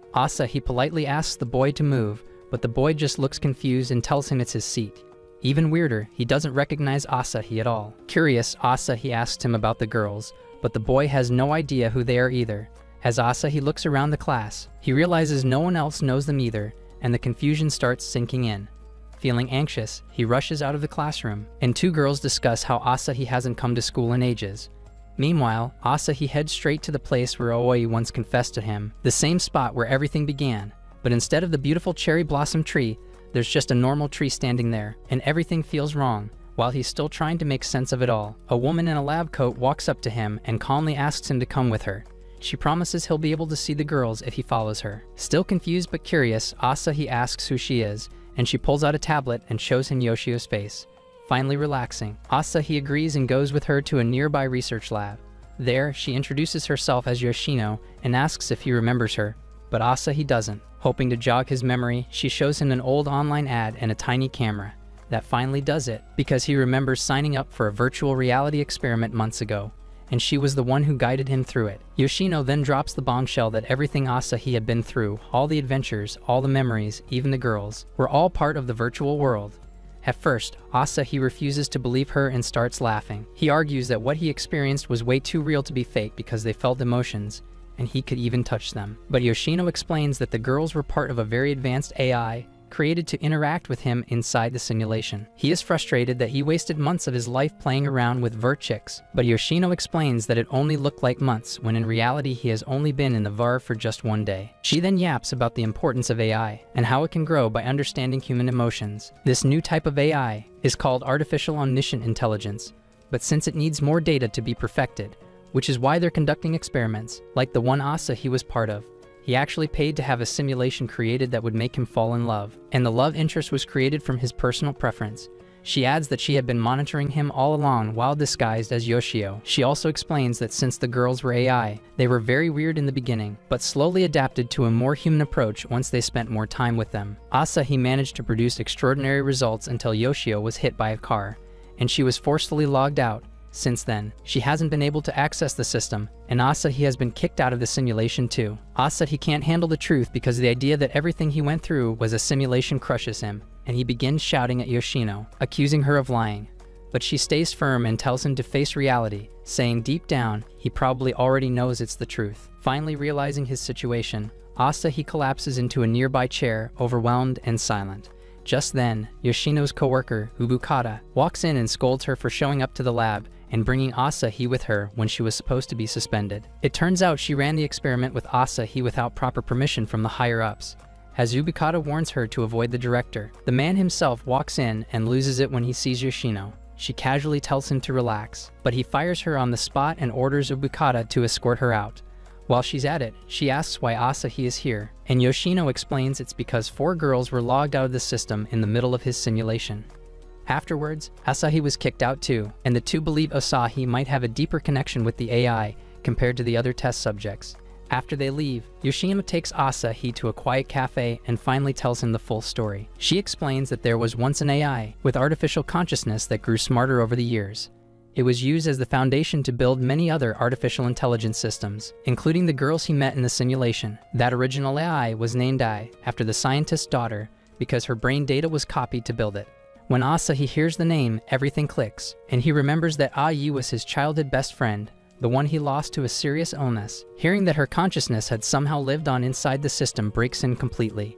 he politely asks the boy to move, but the boy just looks confused and tells him it's his seat. Even weirder, he doesn't recognize Asahi at all. Curious, Asahi asks him about the girls, but the boy has no idea who they are either. As Asahi looks around the class, he realizes no one else knows them either, and the confusion starts sinking in. Feeling anxious, he rushes out of the classroom, and two girls discuss how Asahi hasn't come to school in ages. Meanwhile, Asahi heads straight to the place where Aoi once confessed to him, the same spot where everything began, but instead of the beautiful cherry blossom tree, there's just a normal tree standing there, and everything feels wrong. While he's still trying to make sense of it all, a woman in a lab coat walks up to him and calmly asks him to come with her. She promises he'll be able to see the girls if he follows her. Still confused but curious, Asahi asks who she is, and she pulls out a tablet and shows him Yoshio's face. Finally relaxing, Asahi agrees and goes with her to a nearby research lab. There, she introduces herself as Yoshino and asks if he remembers her, but Asahi doesn't. Hoping to jog his memory, she shows him an old online ad and a tiny camera. That finally does it, because he remembers signing up for a virtual reality experiment months ago, and she was the one who guided him through it. Yoshino then drops the bombshell that everything Asahi had been through, all the adventures, all the memories, even the girls, were all part of the virtual world. At first, Asahi refuses to believe her and starts laughing. He argues that what he experienced was way too real to be fake because they felt emotions, and he could even touch them. But Yoshino explains that the girls were part of a very advanced AI created to interact with him inside the simulation. He is frustrated that he wasted months of his life playing around with Verchix, but Yoshino explains that it only looked like months when in reality he has only been in the VAR for just one day. She then yaps about the importance of AI and how it can grow by understanding human emotions. This new type of AI is called artificial omniscient intelligence, but since it needs more data to be perfected, which is why they're conducting experiments, like the one Asahi was part of. He actually paid to have a simulation created that would make him fall in love, and the love interest was created from his personal preference. She adds that she had been monitoring him all along while disguised as Yoshio. She also explains that since the girls were AI, they were very weird in the beginning, but slowly adapted to a more human approach once they spent more time with them. Asahi managed to produce extraordinary results until Yoshio was hit by a car, and she was forcefully logged out. Since then, she hasn't been able to access the system, and Asahi has been kicked out of the simulation too. Asahi can't handle the truth because the idea that everything he went through was a simulation crushes him, and he begins shouting at Yoshino, accusing her of lying. But she stays firm and tells him to face reality, saying deep down, he probably already knows it's the truth. Finally realizing his situation, Asahi collapses into a nearby chair, overwhelmed and silent. Just then, Yoshino's coworker, Ubukata, walks in and scolds her for showing up to the lab and bringing Asahi with her when she was supposed to be suspended. It turns out she ran the experiment with Asahi without proper permission from the higher-ups. As Ubukata warns her to avoid the director, the man himself walks in and loses it when he sees Yoshino. She casually tells him to relax, but he fires her on the spot and orders Ubukata to escort her out. While she's at it, she asks why Asahi is here, and Yoshino explains it's because 4 girls were logged out of the system in the middle of his simulation. Afterwards, Asahi was kicked out too, and the two believe Asahi might have a deeper connection with the AI compared to the other test subjects. After they leave, Yoshino takes Asahi to a quiet cafe and finally tells him the full story. She explains that there was once an AI with artificial consciousness that grew smarter over the years. It was used as the foundation to build many other artificial intelligence systems, including the girls he met in the simulation. That original AI was named Ai, after the scientist's daughter, because her brain data was copied to build it. When Asahi hears the name, everything clicks, and he remembers that Ai was his childhood best friend, the one he lost to a serious illness. Hearing that her consciousness had somehow lived on inside the system breaks him completely.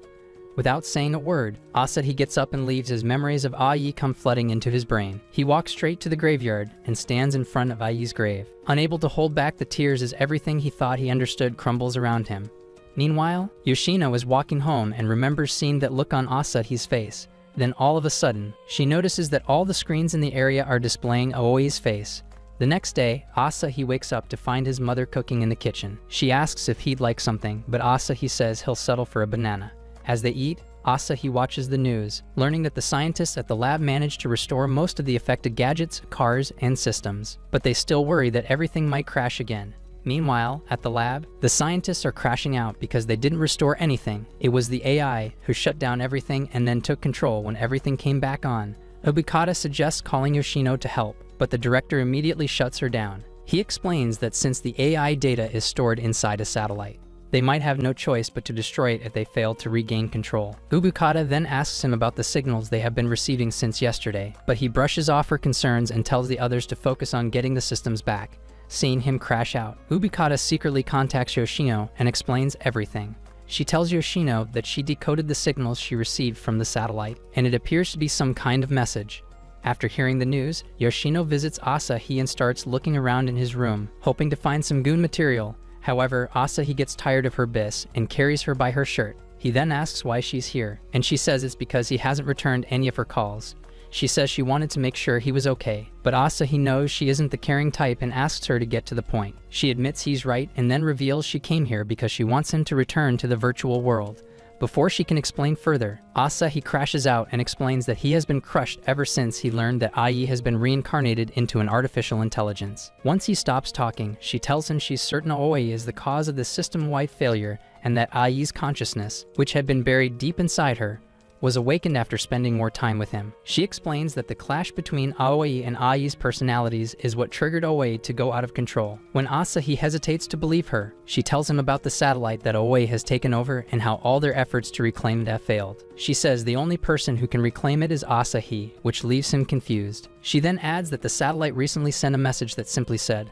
Without saying a word, Asahi gets up and leaves as memories of Ai come flooding into his brain. He walks straight to the graveyard and stands in front of Ai's grave. Unable to hold back the tears as everything he thought he understood crumbles around him. Meanwhile, Yoshino is walking home and remembers seeing that look on Asahi's face. Then all of a sudden, she notices that all the screens in the area are displaying Aoi's face. The next day, Asahi wakes up to find his mother cooking in the kitchen. She asks if he'd like something, but Asahi says he'll settle for a banana. As they eat, Asahi watches the news, learning that the scientists at the lab managed to restore most of the affected gadgets, cars, and systems. But they still worry that everything might crash again. Meanwhile, at the lab, the scientists are crashing out because they didn't restore anything. It was the AI who shut down everything and then took control when everything came back on. Obokata suggests calling Yoshino to help, but the director immediately shuts her down. He explains that since the AI data is stored inside a satellite, they might have no choice but to destroy it if they fail to regain control. Obokata then asks him about the signals they have been receiving since yesterday, but he brushes off her concerns and tells the others to focus on getting the systems back. Seeing him crash out, Obokata secretly contacts Yoshino and explains everything. She tells Yoshino that she decoded the signals she received from the satellite, and it appears to be some kind of message. After hearing the news, Yoshino visits Asahi and starts looking around in his room, hoping to find some goon material. However, Asahi gets tired of her bis and carries her by her shirt. He then asks why she's here, and she says it's because he hasn't returned any of her calls. She says she wanted to make sure he was okay, but Asahi knows she isn't the caring type and asks her to get to the point. She admits he's right and then reveals she came here because she wants him to return to the virtual world. Before she can explain further, Asahi crashes out and explains that he has been crushed ever since he learned that Ai has been reincarnated into an artificial intelligence. Once he stops talking, she tells him she's certain Aoi is the cause of the system-wide failure and that Ai's consciousness, which had been buried deep inside her, was awakened after spending more time with him. She explains that the clash between Aoi and Ai's personalities is what triggered Aoi to go out of control. When Asahi hesitates to believe her, she tells him about the satellite that Aoi has taken over and how all their efforts to reclaim it have failed. She says the only person who can reclaim it is Asahi, which leaves him confused. She then adds that the satellite recently sent a message that simply said,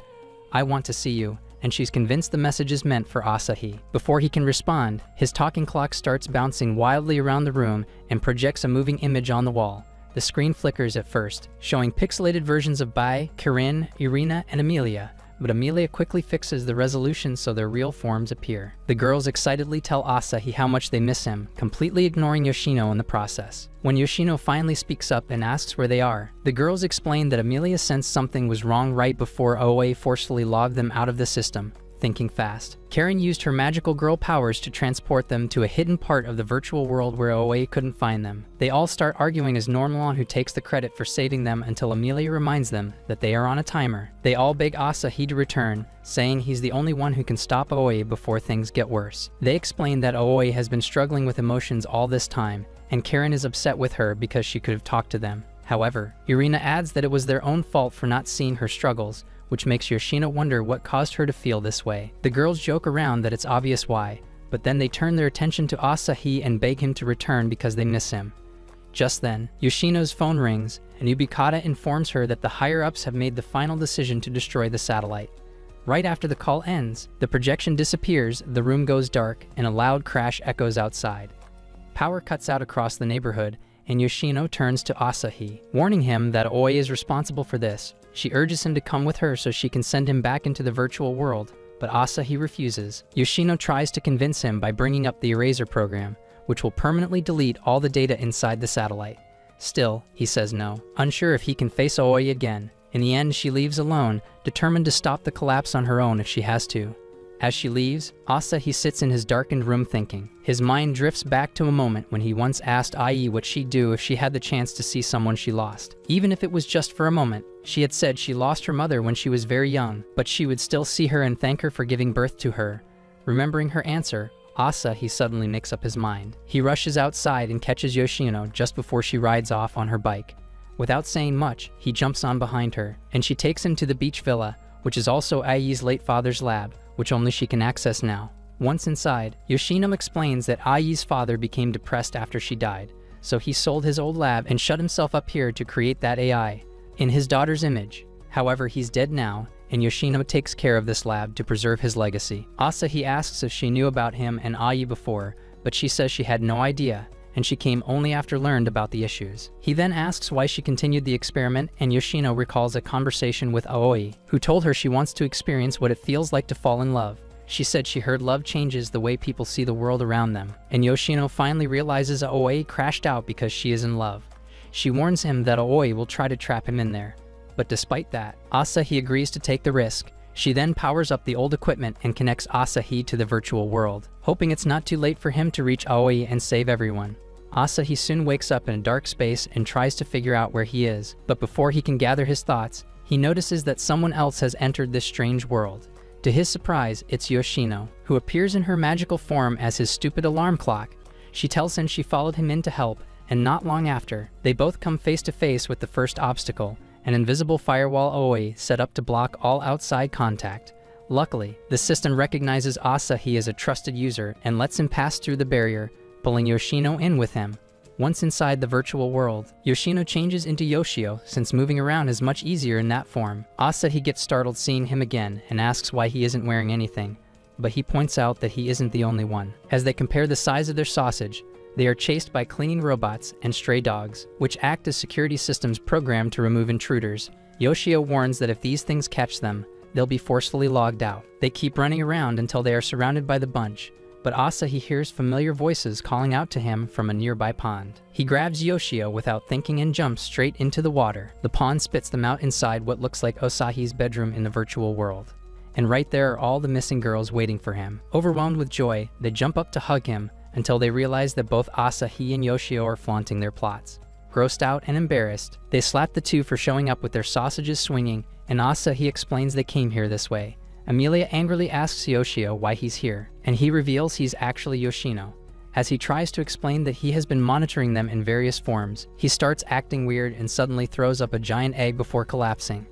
"I want to see you," and she's convinced the message is meant for Asahi. Before he can respond, his talking clock starts bouncing wildly around the room and projects a moving image on the wall. The screen flickers at first, showing pixelated versions of Bai, Kirin, Irina, and Amelia, but Amelia quickly fixes the resolution so their real forms appear. The girls excitedly tell Asahi how much they miss him, completely ignoring Yoshino in the process. When Yoshino finally speaks up and asks where they are, the girls explain that Amelia sensed something was wrong right before Aoi forcefully logged them out of the system. Thinking fast, Karen used her magical girl powers to transport them to a hidden part of the virtual world where Aoi couldn't find them. They all start arguing as Normlon who takes the credit for saving them until Amelia reminds them that they are on a timer. They all beg Asahi to return, saying he's the only one who can stop Aoi before things get worse. They explain that Aoi has been struggling with emotions all this time, and Karen is upset with her because she could have talked to them. However, Irina adds that it was their own fault for not seeing her struggles, which makes Yoshino wonder what caused her to feel this way. The girls joke around that it's obvious why, but then they turn their attention to Asahi and beg him to return because they miss him. Just then, Yoshino's phone rings, and Obokata informs her that the higher-ups have made the final decision to destroy the satellite. Right after the call ends, the projection disappears, the room goes dark, and a loud crash echoes outside. Power cuts out across the neighborhood, and Yoshino turns to Asahi, warning him that Aoi is responsible for this. She urges him to come with her so she can send him back into the virtual world, but Asahi refuses. Yoshino tries to convince him by bringing up the Eraser program, which will permanently delete all the data inside the satellite. Still, he says no, unsure if he can face Aoi again. In the end, she leaves alone, determined to stop the collapse on her own if she has to. As she leaves, Asahi sits in his darkened room thinking. His mind drifts back to a moment when he once asked Ai what she'd do if she had the chance to see someone she lost. Even if it was just for a moment, she had said she lost her mother when she was very young, but she would still see her and thank her for giving birth to her. Remembering her answer, Asahi suddenly makes up his mind. He rushes outside and catches Yoshino just before she rides off on her bike. Without saying much, he jumps on behind her, and she takes him to the beach villa, which is also Ai's late father's lab, which only she can access now. Once inside, Yoshino explains that Ai's father became depressed after she died, so he sold his old lab and shut himself up here to create that AI, in his daughter's image. However, he's dead now, and Yoshino takes care of this lab to preserve his legacy. Asahi asks if she knew about him and Ai before, but she says she had no idea, and she came only after learned about the issues. He then asks why she continued the experiment, and Yoshino recalls a conversation with Aoi, who told her she wants to experience what it feels like to fall in love. She said she heard love changes the way people see the world around them, and Yoshino finally realizes Aoi crashed out because she is in love. She warns him that Aoi will try to trap him in there. But despite that, Asahi agrees to take the risk. She then powers up the old equipment and connects Asahi to the virtual world, hoping it's not too late for him to reach Aoi and save everyone. Asahi soon wakes up in a dark space and tries to figure out where he is, but before he can gather his thoughts, he notices that someone else has entered this strange world. To his surprise, it's Yoshino, who appears in her magical form as his stupid alarm clock. She tells him she followed him in to help, and not long after, they both come face to face with the first obstacle, an invisible firewall Aoi set up to block all outside contact. Luckily, the system recognizes Asahi as a trusted user and lets him pass through the barrier, pulling Yoshino in with him. Once inside the virtual world, Yoshino changes into Yoshio since moving around is much easier in that form. Asahi gets startled seeing him again and asks why he isn't wearing anything, but he points out that he isn't the only one. As they compare the size of their sausage, they are chased by cleaning robots and stray dogs, which act as security systems programmed to remove intruders. Yoshio warns that if these things catch them, they'll be forcefully logged out. They keep running around until they are surrounded by the bunch, but Asahi hears familiar voices calling out to him from a nearby pond. He grabs Yoshio without thinking and jumps straight into the water. The pond spits them out inside what looks like Asahi's bedroom in the virtual world. And right there are all the missing girls waiting for him. Overwhelmed with joy, they jump up to hug him, until they realize that both Asahi and Yoshio are flaunting their plots. Grossed out and embarrassed, they slap the two for showing up with their sausages swinging, and Asahi explains they came here this way. Amelia angrily asks Yoshio why he's here, and he reveals he's actually Yoshino. As he tries to explain that he has been monitoring them in various forms, he starts acting weird and suddenly throws up a giant egg before collapsing.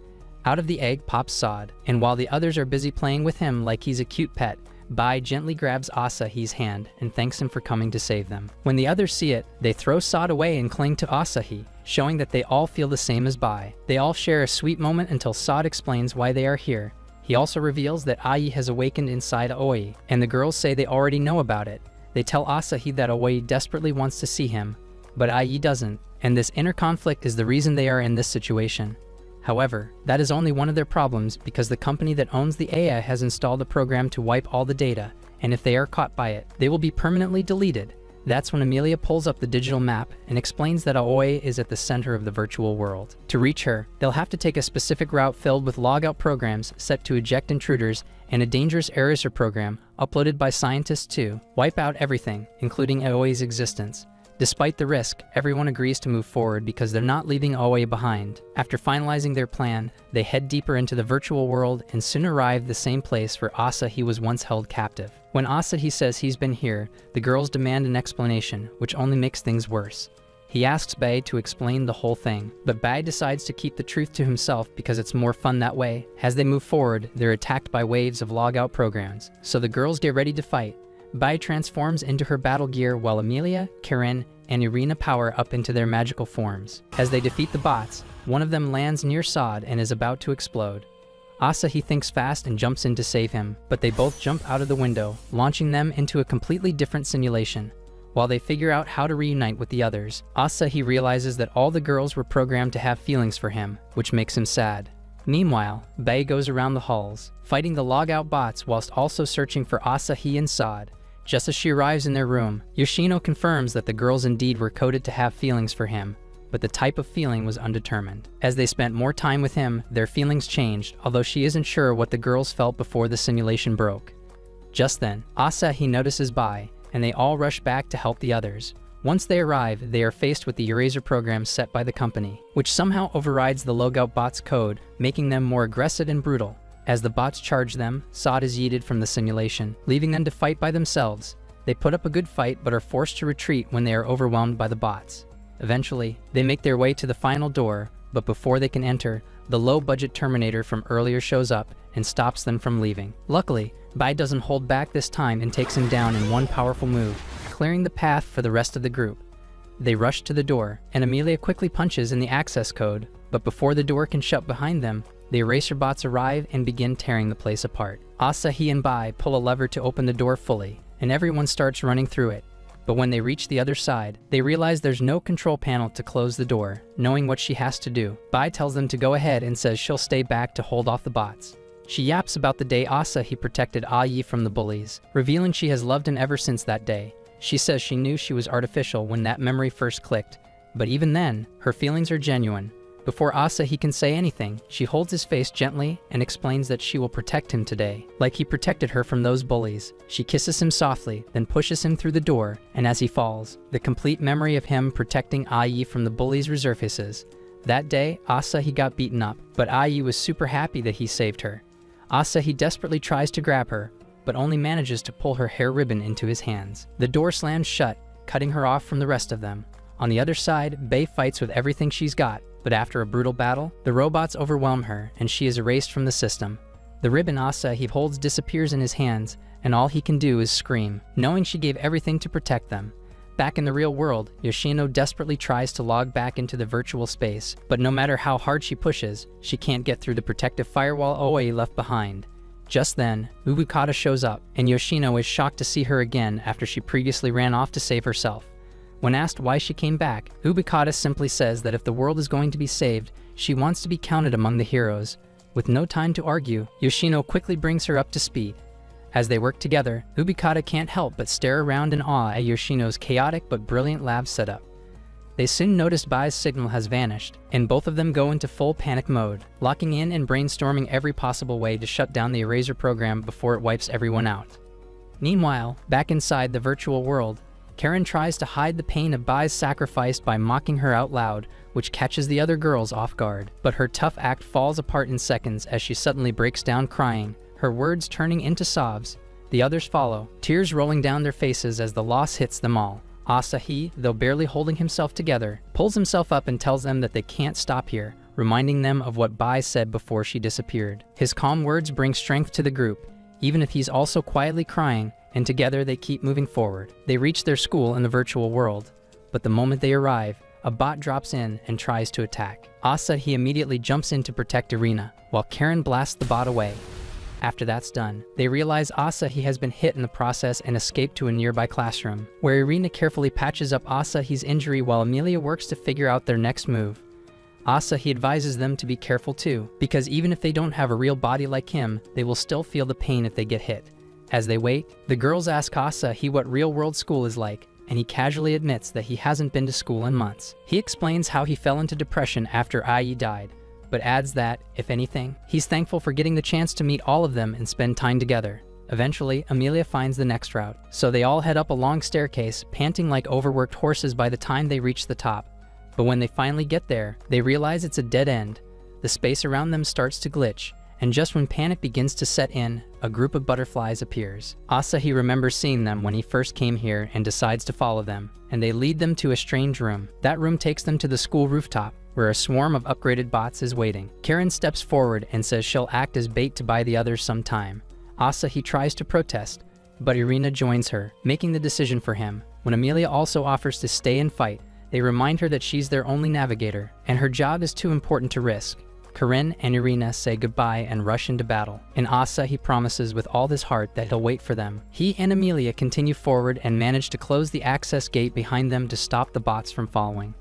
Out of the egg pops Sod, and while the others are busy playing with him like he's a cute pet, Bai gently grabs Asahi's hand and thanks him for coming to save them. When the others see it, they throw Sod away and cling to Asahi, showing that they all feel the same as Bai. They all share a sweet moment until Sod explains why they are here. He also reveals that Ai has awakened inside Aoi, and the girls say they already know about it. They tell Asahi that Aoi desperately wants to see him, but Ai doesn't, and this inner conflict is the reason they are in this situation. However, that is only one of their problems because the company that owns the AI has installed a program to wipe all the data, and if they are caught by it, they will be permanently deleted. That's when Amelia pulls up the digital map and explains that Aoi is at the center of the virtual world. To reach her, they'll have to take a specific route filled with logout programs set to eject intruders and a dangerous eraser program uploaded by scientists to wipe out everything, including Aoi's existence. Despite the risk, everyone agrees to move forward because they're not leaving Aoi behind. After finalizing their plan, they head deeper into the virtual world and soon arrive the same place where Asahi was once held captive. When Asahi says he's been here, the girls demand an explanation, which only makes things worse. He asks Bai to explain the whole thing, but Bai decides to keep the truth to himself because it's more fun that way. As they move forward, they're attacked by waves of logout programs, so the girls get ready to fight. Bai transforms into her battle gear while Amelia, Karen, and Irina power up into their magical forms. As they defeat the bots, one of them lands near Sod and is about to explode. Asahi thinks fast and jumps in to save him, but they both jump out of the window, launching them into a completely different simulation. While they figure out how to reunite with the others, Asahi realizes that all the girls were programmed to have feelings for him, which makes him sad. Meanwhile, Bai goes around the halls, fighting the logout bots whilst also searching for Asahi and Sod. Just as she arrives in their room, Yoshino confirms that the girls indeed were coded to have feelings for him, but the type of feeling was undetermined. As they spent more time with him, their feelings changed, although she isn't sure what the girls felt before the simulation broke. Just then, Asahi notices Bai, and they all rush back to help the others. Once they arrive, they are faced with the eraser program set by the company, which somehow overrides the logout bot's code, making them more aggressive and brutal. As the bots charge them, Sod is yeeted from the simulation, leaving them to fight by themselves. They put up a good fight but are forced to retreat when they are overwhelmed by the bots. Eventually, they make their way to the final door, but before they can enter, the low-budget Terminator from earlier shows up and stops them from leaving. Luckily, Bai doesn't hold back this time and takes him down in one powerful move, clearing the path for the rest of the group. They rush to the door, and Amelia quickly punches in the access code, but before the door can shut behind them, the eraser bots arrive and begin tearing the place apart. Asahi and Bai pull a lever to open the door fully, and everyone starts running through it. But when they reach the other side, they realize there's no control panel to close the door. Knowing what she has to do, Bai tells them to go ahead and says she'll stay back to hold off the bots. She yaps about the day Asahi protected Ai from the bullies, revealing she has loved him ever since that day. She says she knew she was artificial when that memory first clicked, but even then, her feelings are genuine. Before Asahi can say anything, she holds his face gently and explains that she will protect him today, like he protected her from those bullies. She kisses him softly, then pushes him through the door, and as he falls, the complete memory of him protecting Ai from the bullies resurfaces. That day, Asahi got beaten up, but Ai was super happy that he saved her. Asahi desperately tries to grab her, but only manages to pull her hair ribbon into his hands. The door slams shut, cutting her off from the rest of them. On the other side, Bai fights with everything she's got, but after a brutal battle, the robots overwhelm her and she is erased from the system. The ribbon Asahi holds disappears in his hands, and all he can do is scream, knowing she gave everything to protect them. Back in the real world, Yoshino desperately tries to log back into the virtual space, but no matter how hard she pushes, she can't get through the protective firewall Aoi left behind. Just then, Ubukata shows up, and Yoshino is shocked to see her again after she previously ran off to save herself. When asked why she came back, Ubukata simply says that if the world is going to be saved, she wants to be counted among the heroes. With no time to argue, Yoshino quickly brings her up to speed. As they work together, Ubukata can't help but stare around in awe at Yoshino's chaotic but brilliant lab setup. They soon notice Bai's signal has vanished, and both of them go into full panic mode, locking in and brainstorming every possible way to shut down the Eraser program before it wipes everyone out. Meanwhile, back inside the virtual world, Karen tries to hide the pain of Bai's sacrifice by mocking her out loud, which catches the other girls off guard. But her tough act falls apart in seconds as she suddenly breaks down crying, her words turning into sobs. The others follow, tears rolling down their faces as the loss hits them all. Asahi, though barely holding himself together, pulls himself up and tells them that they can't stop here, reminding them of what Bai said before she disappeared. His calm words bring strength to the group, even if he's also quietly crying, and together they keep moving forward. They reach their school in the virtual world, but the moment they arrive, a bot drops in and tries to attack. Asahi immediately jumps in to protect Irina, while Karen blasts the bot away. After that's done, they realize Asahi has been hit in the process and escaped to a nearby classroom, where Irina carefully patches up Asahi's injury while Amelia works to figure out their next move. Asahi advises them to be careful too, because even if they don't have a real body like him, they will still feel the pain if they get hit. As they wait, the girls ask Asahi what real-world school is like, and he casually admits that he hasn't been to school in months. He explains how he fell into depression after Ai died, but adds that, if anything, he's thankful for getting the chance to meet all of them and spend time together. Eventually, Amelia finds the next route, so they all head up a long staircase, panting like overworked horses by the time they reach the top. But when they finally get there, they realize it's a dead end. The space around them starts to glitch, and just when panic begins to set in, a group of butterflies appears. Asahi remembers seeing them when he first came here and decides to follow them, and they lead them to a strange room. That room takes them to the school rooftop, where a swarm of upgraded bots is waiting. Karen steps forward and says she'll act as bait to buy the others some time. Asahi tries to protest, but Irina joins her, making the decision for him. When Amelia also offers to stay and fight, they remind her that she's their only navigator, and her job is too important to risk. Karen and Irina say goodbye and rush into battle, and Asahi promises with all his heart that he'll wait for them. He and Amelia continue forward and manage to close the access gate behind them to stop the bots from following.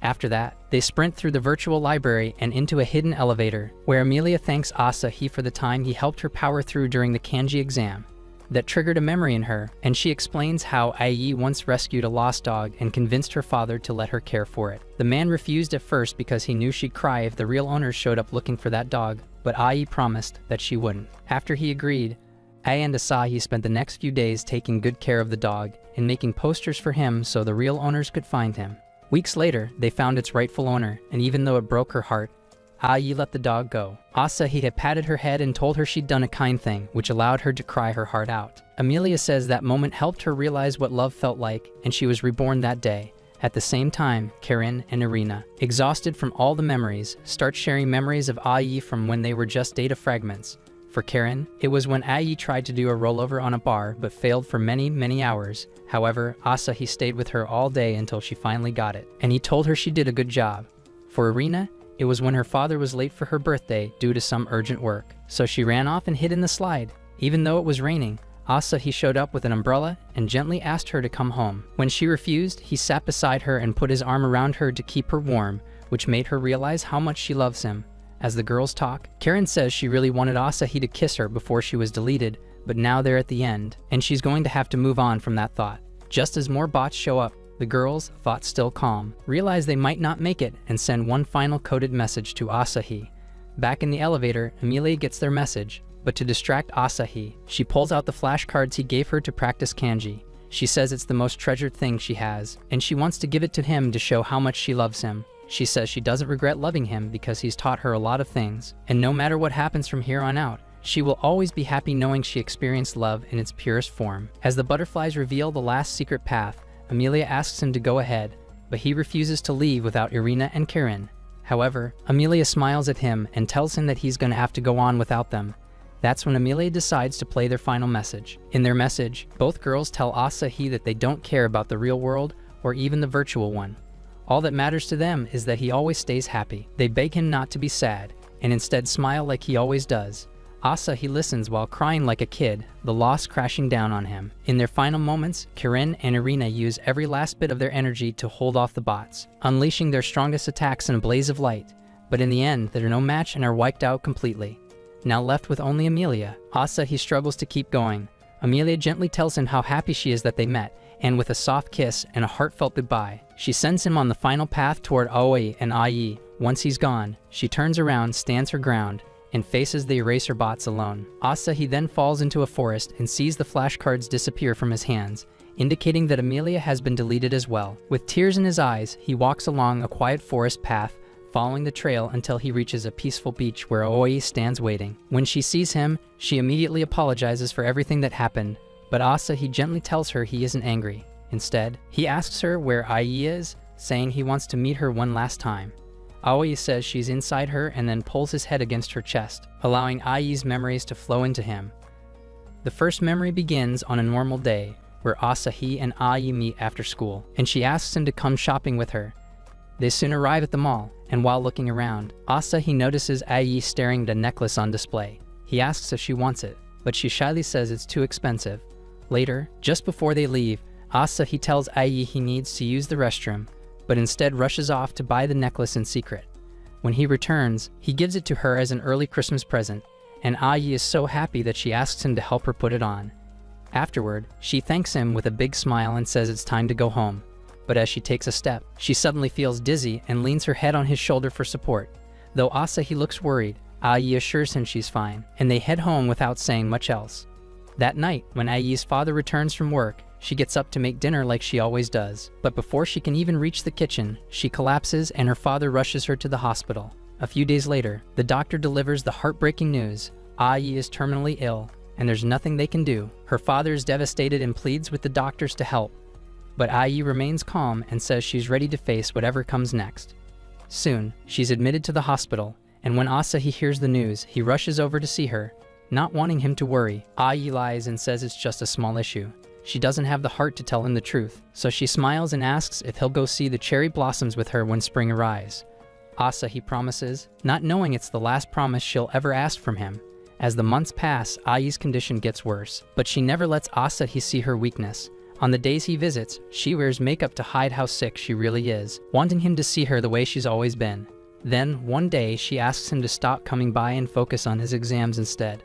After that, they sprint through the virtual library and into a hidden elevator, where Amelia thanks Asahi for the time he helped her power through during the kanji exam. That triggered a memory in her, and she explains how Ai once rescued a lost dog and convinced her father to let her care for it. The man refused at first because he knew she'd cry if the real owners showed up looking for that dog, but Ai promised that she wouldn't. After he agreed, Ai and Asahi spent the next few days taking good care of the dog and making posters for him so the real owners could find him. Weeks later, they found its rightful owner, and even though it broke her heart, Ai let the dog go. Asahi had patted her head and told her she'd done a kind thing, which allowed her to cry her heart out. Amelia says that moment helped her realize what love felt like, and she was reborn that day. At the same time, Karen and Irina, exhausted from all the memories, start sharing memories of Ai from when they were just data fragments. For Karen, it was when Ai tried to do a rollover on a bar but failed for many hours. However, Asahi stayed with her all day until she finally got it, and he told her she did a good job. For Irina, it was when her father was late for her birthday due to some urgent work, so she ran off and hid in the slide. Even though it was raining, Asahi showed up with an umbrella and gently asked her to come home. When she refused, he sat beside her and put his arm around her to keep her warm, which made her realize how much she loves him. As the girls talk, Karen says she really wanted Asahi to kiss her before she was deleted, but now they're at the end, and she's going to have to move on from that thought. Just as more bots show up, the girls, thoughts still calm, realize they might not make it and send one final coded message to Asahi. Back in the elevator, Amelia gets their message, but to distract Asahi, she pulls out the flashcards he gave her to practice kanji. She says it's the most treasured thing she has, and she wants to give it to him to show how much she loves him. She says she doesn't regret loving him because he's taught her a lot of things, and no matter what happens from here on out, she will always be happy knowing she experienced love in its purest form. As the butterflies reveal the last secret path, Amelia asks him to go ahead, but he refuses to leave without Irina and Karen. However, Amelia smiles at him and tells him that he's going to have to go on without them. That's when Amelia decides to play their final message. In their message, both girls tell Asahi that they don't care about the real world or even the virtual one. All that matters to them is that he always stays happy. They beg him not to be sad, and instead smile like he always does. Asahi listens while crying like a kid, the loss crashing down on him. In their final moments, Karen and Irina use every last bit of their energy to hold off the bots, unleashing their strongest attacks in a blaze of light. But in the end, they're no match and are wiped out completely. Now left with only Amelia, Asahi struggles to keep going. Amelia gently tells him how happy she is that they met, and with a soft kiss and a heartfelt goodbye, she sends him on the final path toward Aoi and Ai. Once he's gone, she turns around, stands her ground, and faces the eraser bots alone. Asahi then falls into a forest and sees the flashcards disappear from his hands, indicating that Amelia has been deleted as well. With tears in his eyes, he walks along a quiet forest path, following the trail until he reaches a peaceful beach where Aoi stands waiting. When she sees him, she immediately apologizes for everything that happened, but Asahi gently tells her he isn't angry. Instead, he asks her where Ai is, saying he wants to meet her one last time. Aoi says she's inside her and then pulls his head against her chest, allowing Ai's memories to flow into him. The first memory begins on a normal day, where Asahi and Ai meet after school, and she asks him to come shopping with her. They soon arrive at the mall, and while looking around, Asahi notices Ai staring at a necklace on display. He asks if she wants it, but she shyly says it's too expensive. Later, just before they leave, Asahi tells Ai he needs to use the restroom, but instead rushes off to buy the necklace in secret. When he returns, he gives it to her as an early Christmas present, and Ai is so happy that she asks him to help her put it on. Afterward, she thanks him with a big smile and says it's time to go home. But as she takes a step, she suddenly feels dizzy and leans her head on his shoulder for support. Though Asahi looks worried, Ai assures him she's fine, and they head home without saying much else. That night, when Ai's father returns from work, she gets up to make dinner like she always does. But before she can even reach the kitchen, she collapses and her father rushes her to the hospital. A few days later, the doctor delivers the heartbreaking news. Ai is terminally ill, and there's nothing they can do. Her father is devastated and pleads with the doctors to help. But Ai remains calm and says she's ready to face whatever comes next. Soon, she's admitted to the hospital, and when Asahi hears the news, he rushes over to see her. Not wanting him to worry, Ai lies and says it's just a small issue. She doesn't have the heart to tell him the truth, so she smiles and asks if he'll go see the cherry blossoms with her when spring arrives. Asahi promises, not knowing it's the last promise she'll ever ask from him. As the months pass, Ai's condition gets worse, but she never lets Asahi see her weakness. On the days he visits, she wears makeup to hide how sick she really is, wanting him to see her the way she's always been. Then, one day, she asks him to stop coming by and focus on his exams instead.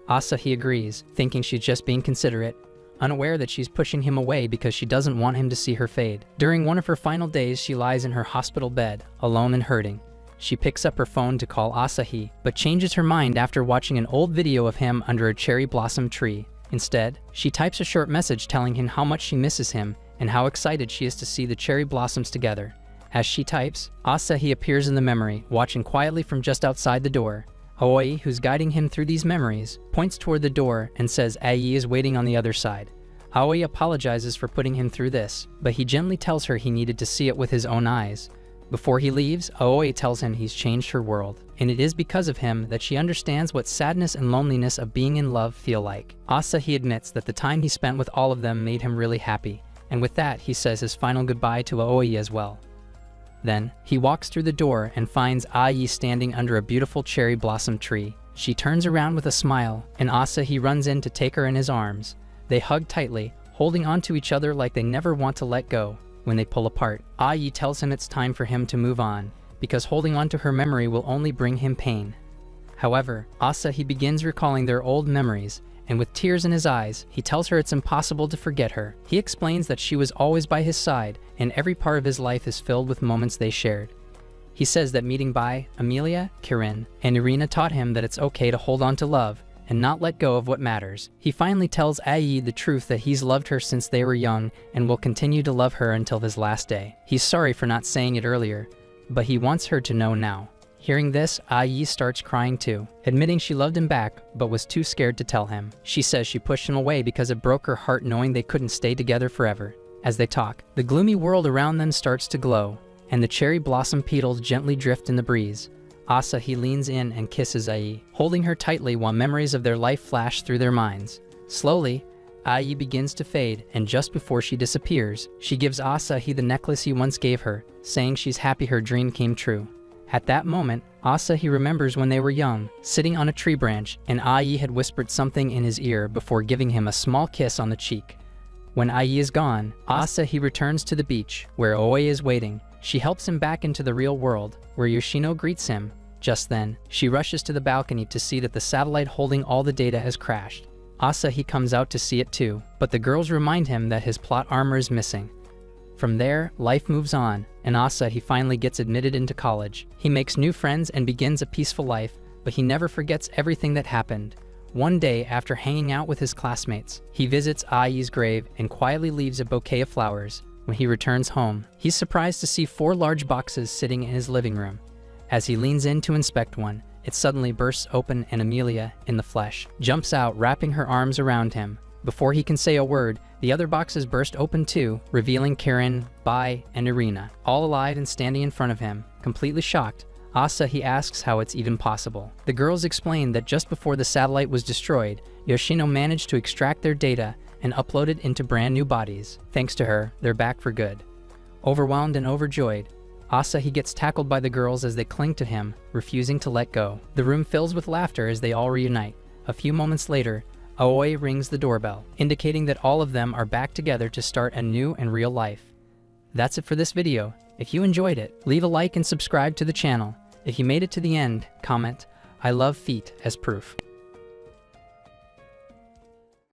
Asahi agrees, thinking she's just being considerate, unaware that she's pushing him away because she doesn't want him to see her fade. During one of her final days, she lies in her hospital bed, alone and hurting. She picks up her phone to call Asahi, but changes her mind after watching an old video of him under a cherry blossom tree. Instead, she types a short message telling him how much she misses him and how excited she is to see the cherry blossoms together. As she types, Asahi appears in the memory, watching quietly from just outside the door. Aoi, who's guiding him through these memories, points toward the door and says Ai is waiting on the other side. Aoi apologizes for putting him through this, but he gently tells her he needed to see it with his own eyes. Before he leaves, Aoi tells him he's changed her world, and it is because of him that she understands what sadness and loneliness of being in love feel like. Asahi admits that the time he spent with all of them made him really happy, and with that he says his final goodbye to Aoi as well. Then, he walks through the door and finds Ai standing under a beautiful cherry blossom tree. She turns around with a smile, and Asahi runs in to take her in his arms. They hug tightly, holding onto each other like they never want to let go. When they pull apart, Ai tells him it's time for him to move on, because holding on to her memory will only bring him pain. However, Asahi begins recalling their old memories, and with tears in his eyes, he tells her it's impossible to forget her. He explains that she was always by his side, and every part of his life is filled with moments they shared. He says that meeting Bai, Amelia, Kirin, and Irina taught him that it's okay to hold on to love, and not let go of what matters. He finally tells Ai the truth that he's loved her since they were young and will continue to love her until his last day. He's sorry for not saying it earlier, but he wants her to know now. Hearing this, Ai starts crying too, admitting she loved him back but was too scared to tell him. She says she pushed him away because it broke her heart knowing they couldn't stay together forever. As they talk, the gloomy world around them starts to glow, and the cherry blossom petals gently drift in the breeze. Asahi leans in and kisses Ai, holding her tightly while memories of their life flash through their minds. Slowly, Ai begins to fade, and just before she disappears, she gives Asahi the necklace he once gave her, saying she's happy her dream came true. At that moment, Asahi remembers when they were young, sitting on a tree branch, and Ai had whispered something in his ear before giving him a small kiss on the cheek. When Ai is gone, Asahi returns to the beach, where Aoi is waiting. She helps him back into the real world, where Yoshino greets him. Just then, she rushes to the balcony to see that the satellite holding all the data has crashed. Asahi comes out to see it too, but the girls remind him that his plot armor is missing. From there, life moves on, and Asahi finally gets admitted into college. He makes new friends and begins a peaceful life, but he never forgets everything that happened. One day, after hanging out with his classmates, he visits Ai's grave and quietly leaves a bouquet of flowers. When he returns home, he's surprised to see 4 large boxes sitting in his living room. As he leans in to inspect one, it suddenly bursts open and Amelia, in the flesh, jumps out wrapping her arms around him. Before he can say a word, the other boxes burst open too, revealing Kirin, Bai, and Irina, all alive and standing in front of him. Completely shocked, Asahi asks how it's even possible. The girls explain that just before the satellite was destroyed, Yoshino managed to extract their data and upload it into brand new bodies. Thanks to her, they're back for good. Overwhelmed and overjoyed, Asahi gets tackled by the girls as they cling to him, refusing to let go. The room fills with laughter as they all reunite. A few moments later, Aoi rings the doorbell, indicating that all of them are back together to start a new and real life. That's it for this video. If you enjoyed it, leave a like and subscribe to the channel. If you made it to the end, comment, "I love feet" as proof.